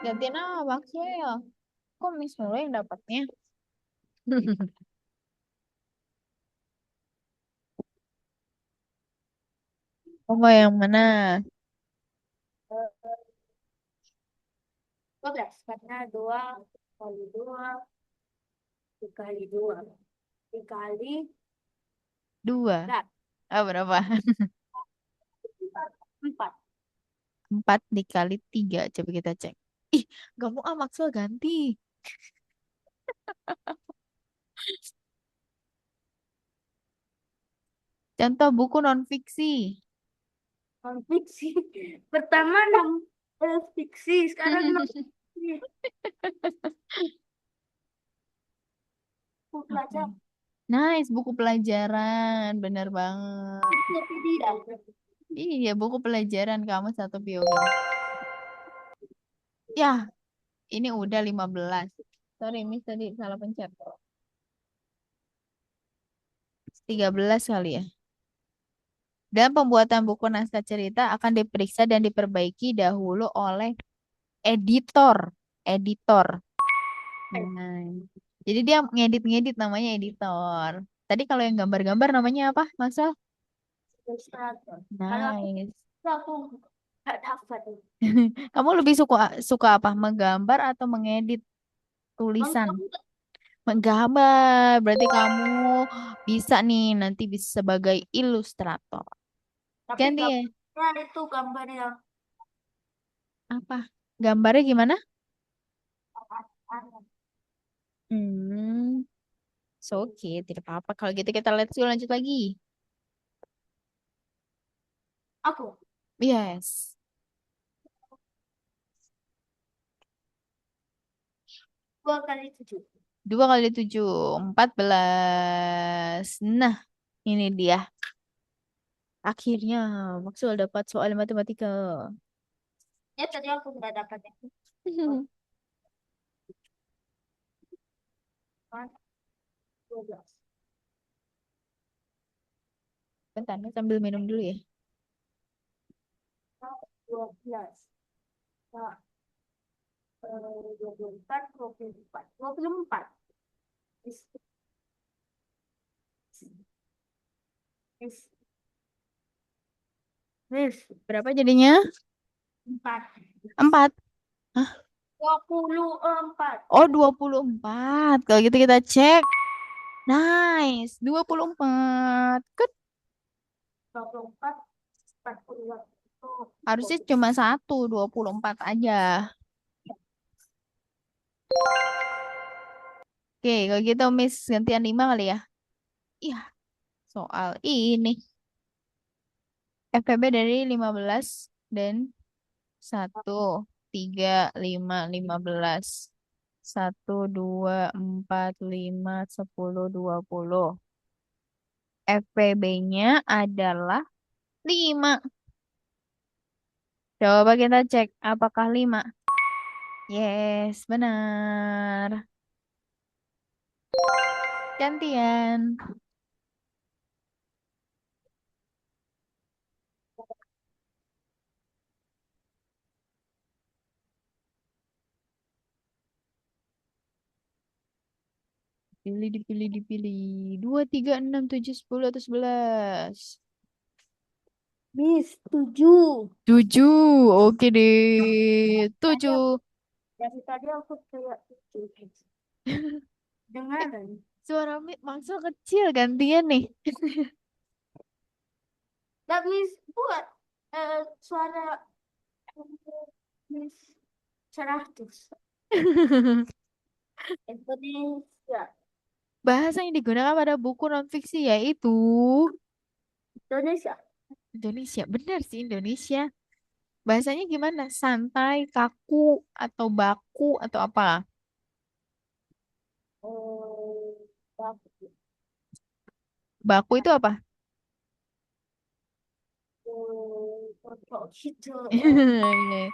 Speaker 1: Gantiin apa Maxwell? Kok Miss mulu yang dapatnya? Oh, mau yang mana?
Speaker 2: 12 karena 2. Kali dua, dikali dua, dikali
Speaker 1: Dua.
Speaker 2: enggak,
Speaker 1: Ah, berapa?
Speaker 2: empat.
Speaker 1: 4 dikali 3. Coba kita cek. Ih, gak mau ah Maxwell ganti. Contoh buku non-fiksi.
Speaker 2: Non fiksi. Pertama enam fiksi, sekarang enam fiksi. Aku
Speaker 1: Apa
Speaker 2: belajar
Speaker 1: ini? Nice, buku pelajaran. Bener banget.
Speaker 2: Wikipedia.
Speaker 1: Iya, buku pelajaran kamu satu biogram. Ya, ini udah 15. Sorry, Miss tadi salah pencet. 13 kali ya. Dalam pembuatan buku naskah cerita akan diperiksa dan diperbaiki dahulu oleh editor. Editor.
Speaker 2: Eh,
Speaker 1: Nah, jadi dia ngedit-ngedit namanya editor. Tadi kalau yang gambar-gambar namanya apa, Masal?
Speaker 2: ilustrator. Kalau
Speaker 1: Nice.
Speaker 2: aku nggak dapat.
Speaker 1: Kamu lebih suka suka apa? Menggambar atau mengedit tulisan?
Speaker 2: Menggambar.
Speaker 1: Menggambar. Berarti kamu bisa nih nanti bisa sebagai ilustrator.
Speaker 2: Tapi
Speaker 1: Ganti ya.
Speaker 2: gambarnya itu gambar yang
Speaker 1: Apa? Gambarnya gimana?
Speaker 2: aneh.
Speaker 1: Hmm, so oke, tidak apa-apa. Kalau gitu kita let's go lanjut lagi.
Speaker 2: Aku
Speaker 1: Yes.
Speaker 2: 2 kali 7.
Speaker 1: 2 kali 7, 14. Nah, ini dia. Akhirnya Maxwell dapat soal matematika.
Speaker 2: Ya tadi aku nggak dapat yang oh, 12.
Speaker 1: Bentar, sambil minum dulu ya.
Speaker 2: 12. Nah, 24, 24. 24. Is, is, is,
Speaker 1: Berapa jadinya?
Speaker 2: 4.
Speaker 1: 4. Hah?
Speaker 2: 24.
Speaker 1: Oh, 24. Kalau gitu kita cek. Nice, 24. Good.
Speaker 2: 24, 42. Oh,
Speaker 1: Harusnya cuma satu, 24 aja. Oke, kalau gitu Miss gantian 5 kali ya. Iya, soal ini. FPB dari 15 dan 1, 3, 5, 15. 1, 2, 4, 5, 10, 20. FPB-nya adalah 5. Coba kita cek apakah 5. Yes, benar. Gantian. Pilih, dipilih, dipilih. 2, 3, 6, 7, 10 atau 11.
Speaker 2: Miss, 7.
Speaker 1: 7. Oke deh.
Speaker 2: Tadi
Speaker 1: 7.
Speaker 2: aku, dari tadi aku kayak 7.
Speaker 1: Eh,
Speaker 2: Dengar.
Speaker 1: suara Maxwell kecil gantian nih.
Speaker 2: Nggak Miss buat suara Miss 100. Indonesia.
Speaker 1: Bahasa yang digunakan pada buku non-fiksi yaitu
Speaker 2: Indonesia.
Speaker 1: Indonesia. Benar sih Indonesia. Bahasanya gimana? Santai, kaku, atau baku, atau apa?
Speaker 2: Oh, bagus.
Speaker 1: Baku itu apa?
Speaker 2: Oh, kok gitu.
Speaker 1: Ya.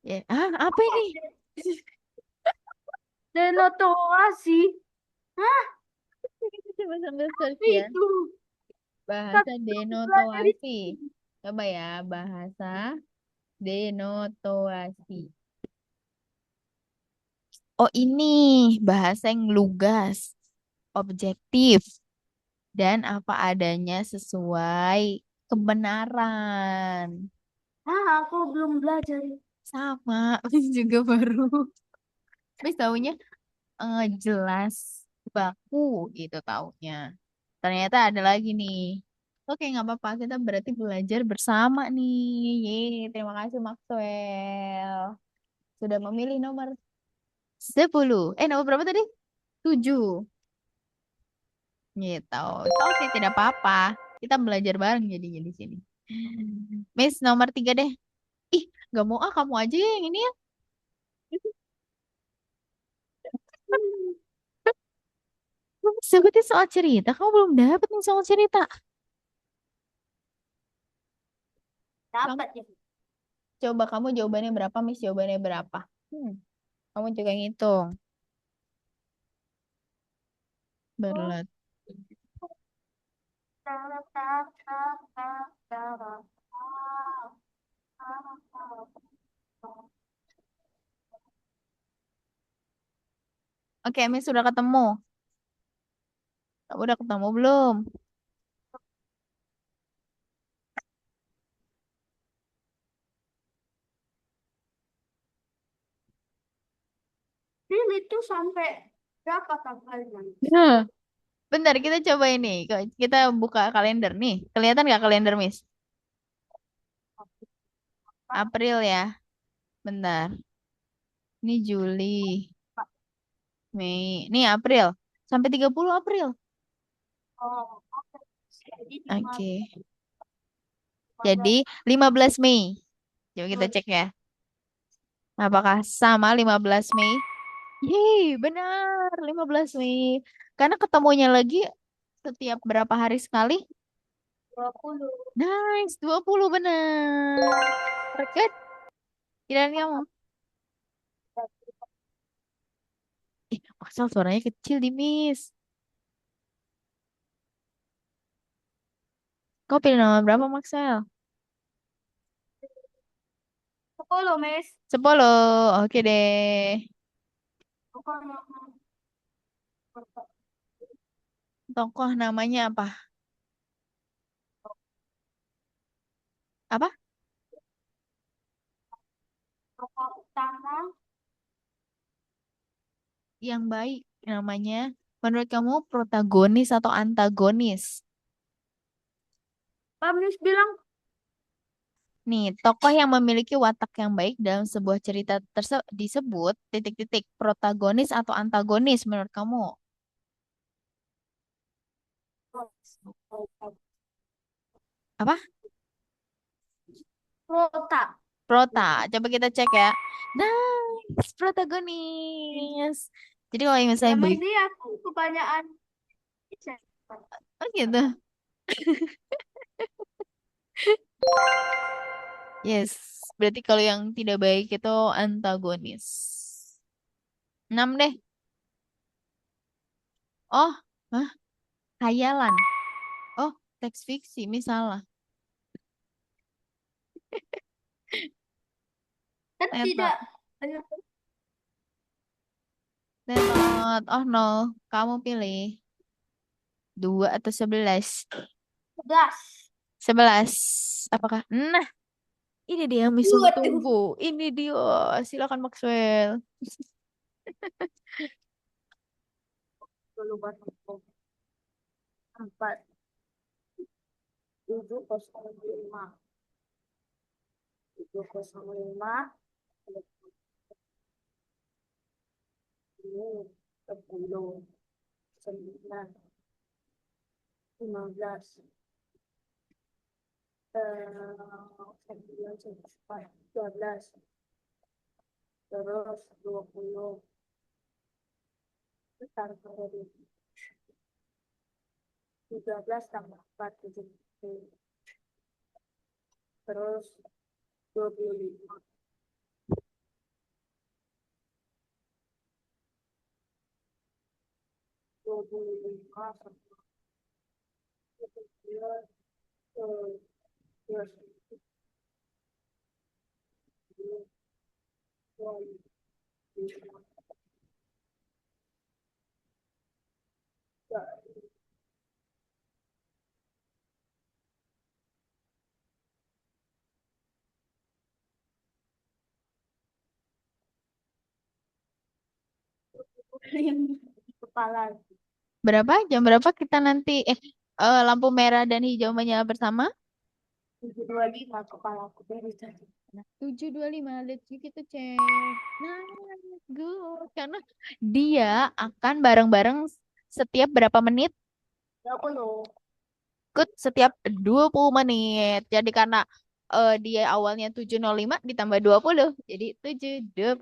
Speaker 1: Ya. Ah, apa ini?
Speaker 2: Denotoasi. Hah?
Speaker 1: Kita coba sambil search ya.
Speaker 2: Itu.
Speaker 1: Bahasa
Speaker 2: Tapi aku belajar
Speaker 1: denotoasi.
Speaker 2: itu.
Speaker 1: Coba ya, bahasa denotoasi. Oh, ini bahasa yang lugas, objektif, dan apa adanya sesuai kebenaran.
Speaker 2: Ah, aku belum belajar.
Speaker 1: Sama, Miss juga baru. Miss taunya? jelas baku gitu taunya. Ternyata ada lagi nih. Oke, nggak apa-apa. Kita berarti belajar bersama nih. Yeay, terima kasih Maxwell. Sudah memilih nomor 10. Nomor berapa tadi? 7. Gitu. Oke, tidak apa-apa. Kita belajar bareng jadinya di sini. Miss, nomor 3 deh. Ih, nggak mau ah, kamu aja yang ini ya. Belum sebutin soal cerita. Kamu belum dapet nih soal cerita. Kamu,
Speaker 2: Dapat ya.
Speaker 1: coba kamu jawabannya berapa, Miss? Jawabannya berapa? Hmm, kamu juga ngitung.
Speaker 2: Oh.
Speaker 1: Berlat. Oke, Miss sudah ketemu. Kamu udah ketemu belum?
Speaker 2: Ini tuh sampai berapa tanggalnya?
Speaker 1: Nah, bentar, kita coba ini. Kita buka kalender nih. Kelihatan nggak kalender, Miss? April ya. Bentar. Ini Juli, Mei. Ini April. Sampai 30 April.
Speaker 2: Oh, oke. Jadi
Speaker 1: Oke.
Speaker 2: 15.
Speaker 1: Jadi 15 Mei. Coba kita
Speaker 2: Betul.
Speaker 1: cek ya. Apakah sama 15 Mei? Yeay, benar. 15 Mei. Karena ketemunya lagi setiap berapa hari sekali?
Speaker 2: 20.
Speaker 1: Nice, 20 benar. Good. Kirain kamu. Maksal suaranya kecil di Miss. Kau pilih nama berapa, Maxel?
Speaker 2: 10, Miss.
Speaker 1: 10. Oke deh.
Speaker 2: Pokoknya
Speaker 1: Tokoh namanya apa? Apa?
Speaker 2: tokoh utama.
Speaker 1: Yang baik namanya. Menurut kamu protagonis atau antagonis?
Speaker 2: Pak Miss bilang
Speaker 1: Nih, tokoh yang memiliki watak yang baik dalam sebuah cerita disebut titik-titik protagonis atau antagonis menurut kamu? Apa?
Speaker 2: kota.
Speaker 1: Prota. Coba kita cek ya. Nice, protagonis. Jadi kalau yang misalnya
Speaker 2: Zaman
Speaker 1: baik,
Speaker 2: dia aku kebanyakan
Speaker 1: oh gitu. Yes, berarti kalau yang tidak baik itu antagonis. 6 deh. Oh, hah? Khayalan. Oh, teks fiksi misalnya.
Speaker 2: kan
Speaker 1: Tetot.
Speaker 2: tidak.
Speaker 1: Tetot. Oh no, kamu pilih 2 atau 11?
Speaker 2: Gas.
Speaker 1: 11. Apakah? Nah, ini dia yang
Speaker 2: Dua tuh.
Speaker 1: tunggu. Ini dia. Silakan Maxwell.
Speaker 2: Dulu baru 4705. 705. Ini 10. 9. 15. 9, 12. Terus 20. Bentar, 13 tambah 4, 7. Terus 25. 25 sama 19. Terus 25. yang di kepala.
Speaker 1: Berapa? Jam berapa kita nanti lampu merah dan hijau menyala bersama?
Speaker 2: 7.25 kepalaku dari tadi.
Speaker 1: 7.25, let's kita cek. Nah, good. Karena dia akan bareng-bareng setiap berapa menit?
Speaker 2: 20.
Speaker 1: Good, setiap 20 menit. Jadi karena dia awalnya 7.05 ditambah 20, jadi 7.25.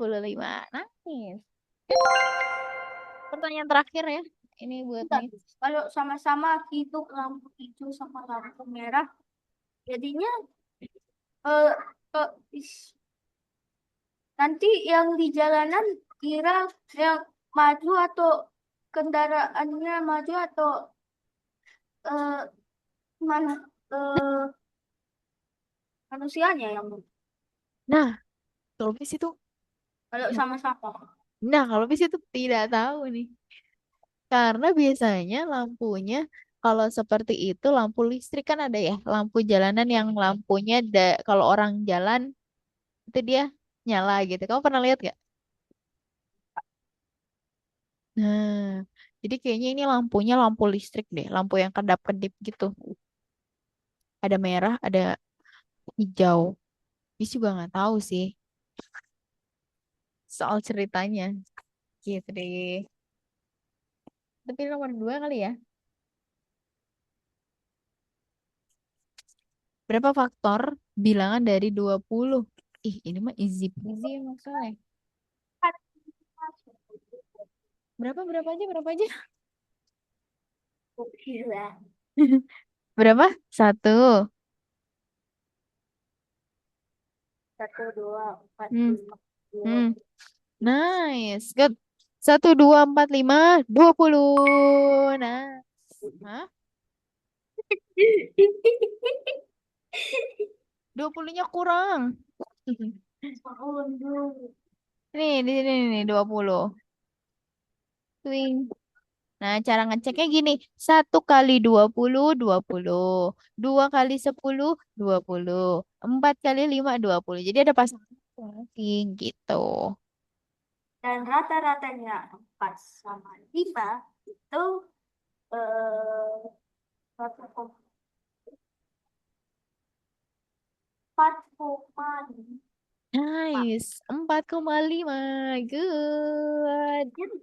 Speaker 1: Nice. Pertanyaan terakhir ya. Ini buat
Speaker 2: Bentar.
Speaker 1: nih.
Speaker 2: Kalau sama-sama hidup lampu hijau sama lampu merah, jadinya eh, eh, is- nanti yang di jalanan kira yang maju atau kendaraannya maju atau eh, mana manusianya yang maju?
Speaker 1: Nah, kalau bis itu,
Speaker 2: Kalau
Speaker 1: ya.
Speaker 2: sama-sama.
Speaker 1: Nah, kalau bis itu tidak tahu nih. Karena biasanya lampunya kalau seperti itu lampu listrik kan ada ya, lampu jalanan yang lampunya kalau orang jalan itu dia nyala gitu. Kamu pernah lihat gak? Nah, jadi kayaknya ini lampunya lampu listrik deh, lampu yang kedap-kedip gitu. Ada merah, ada hijau. Bis juga nggak tahu sih soal ceritanya. Gitu deh. Tapi nomor dua kali ya. Berapa faktor bilangan dari 20? Ih, ini mah easy peasy ya maksudnya. Berapa aja, berapa aja?
Speaker 2: Gila.
Speaker 1: Berapa? Satu.
Speaker 2: Satu, dua, empat,
Speaker 1: Hmm.
Speaker 2: lima, dua.
Speaker 1: Hmm. Nice. Good. 1, 2, 4, 5, 20. Nah. Hah? 20-nya kurang. Nih, di sini nih 20. Swing. Nah, cara ngeceknya gini. 1 kali 20, 20. 2 kali 10, 20. 4 kali 5, 20. Jadi ada pasangan masing gitu.
Speaker 2: Dan rata-ratanya 4 sama 5 itu eh 4,5.
Speaker 1: Nice. 4,5. Good.
Speaker 2: Jadi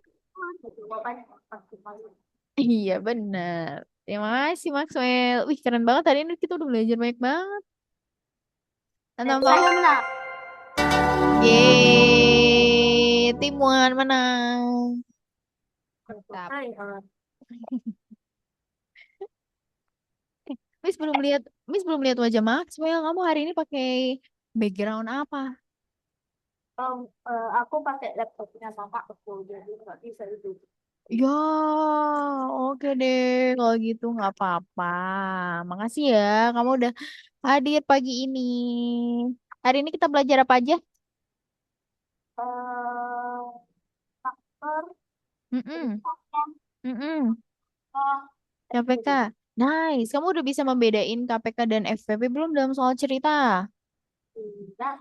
Speaker 2: jawabannya 4,5.
Speaker 1: Iya benar. Terima kasih Maxwell. Wih keren banget hari ini kita udah belajar banyak banget.
Speaker 2: Dan
Speaker 1: Tentang
Speaker 2: saya
Speaker 1: fakta.
Speaker 2: menang.
Speaker 1: Yeay, Timuan menang. Mantap.
Speaker 2: Saya,
Speaker 1: Miss belum lihat, Miss belum lihat wajah Maxwell. Kamu hari ini pakai background apa?
Speaker 2: aku pakai laptopnya kakak aku jadi nggak bisa itu.
Speaker 1: Ya, oke deh. Kalau gitu nggak apa-apa. Makasih ya, kamu udah hadir pagi ini. Hari ini kita belajar apa aja?
Speaker 2: Eh, faktor
Speaker 1: Mm-mm,
Speaker 2: perusahaan
Speaker 1: mm-mm. KPK.
Speaker 2: FPD.
Speaker 1: Nice. Kamu udah bisa membedain KPK dan FPP belum dalam soal cerita?
Speaker 2: Tidak.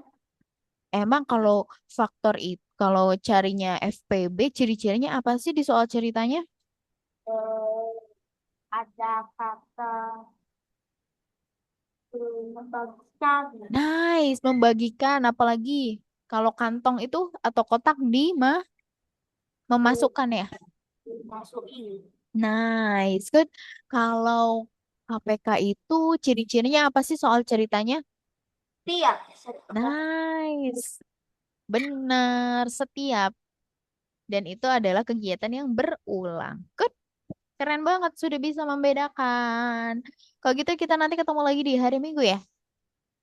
Speaker 1: Emang kalau faktor itu, kalau carinya FPB, ciri-cirinya apa sih di soal ceritanya?
Speaker 2: eh, ada kata membagikan.
Speaker 1: Nice, membagikan. Apalagi kalau kantong itu atau kotak memasukkan ya.
Speaker 2: Dimasuki.
Speaker 1: Nice, good. Kalau KPK itu ciri-cirinya apa sih soal ceritanya?
Speaker 2: Tiap sertifikat.
Speaker 1: Nice, benar, setiap. Dan itu adalah kegiatan yang berulang. Good. Keren banget, sudah bisa membedakan. Kalau gitu kita nanti ketemu lagi di hari Minggu ya.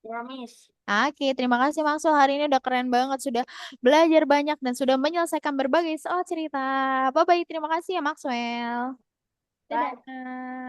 Speaker 2: Ya, Miss.
Speaker 1: Oke, terima kasih Maxwell. Hari ini udah keren banget, sudah belajar banyak dan sudah menyelesaikan berbagai soal cerita. Bye-bye, terima kasih ya Maxwell.
Speaker 2: Bye.
Speaker 1: Dadah.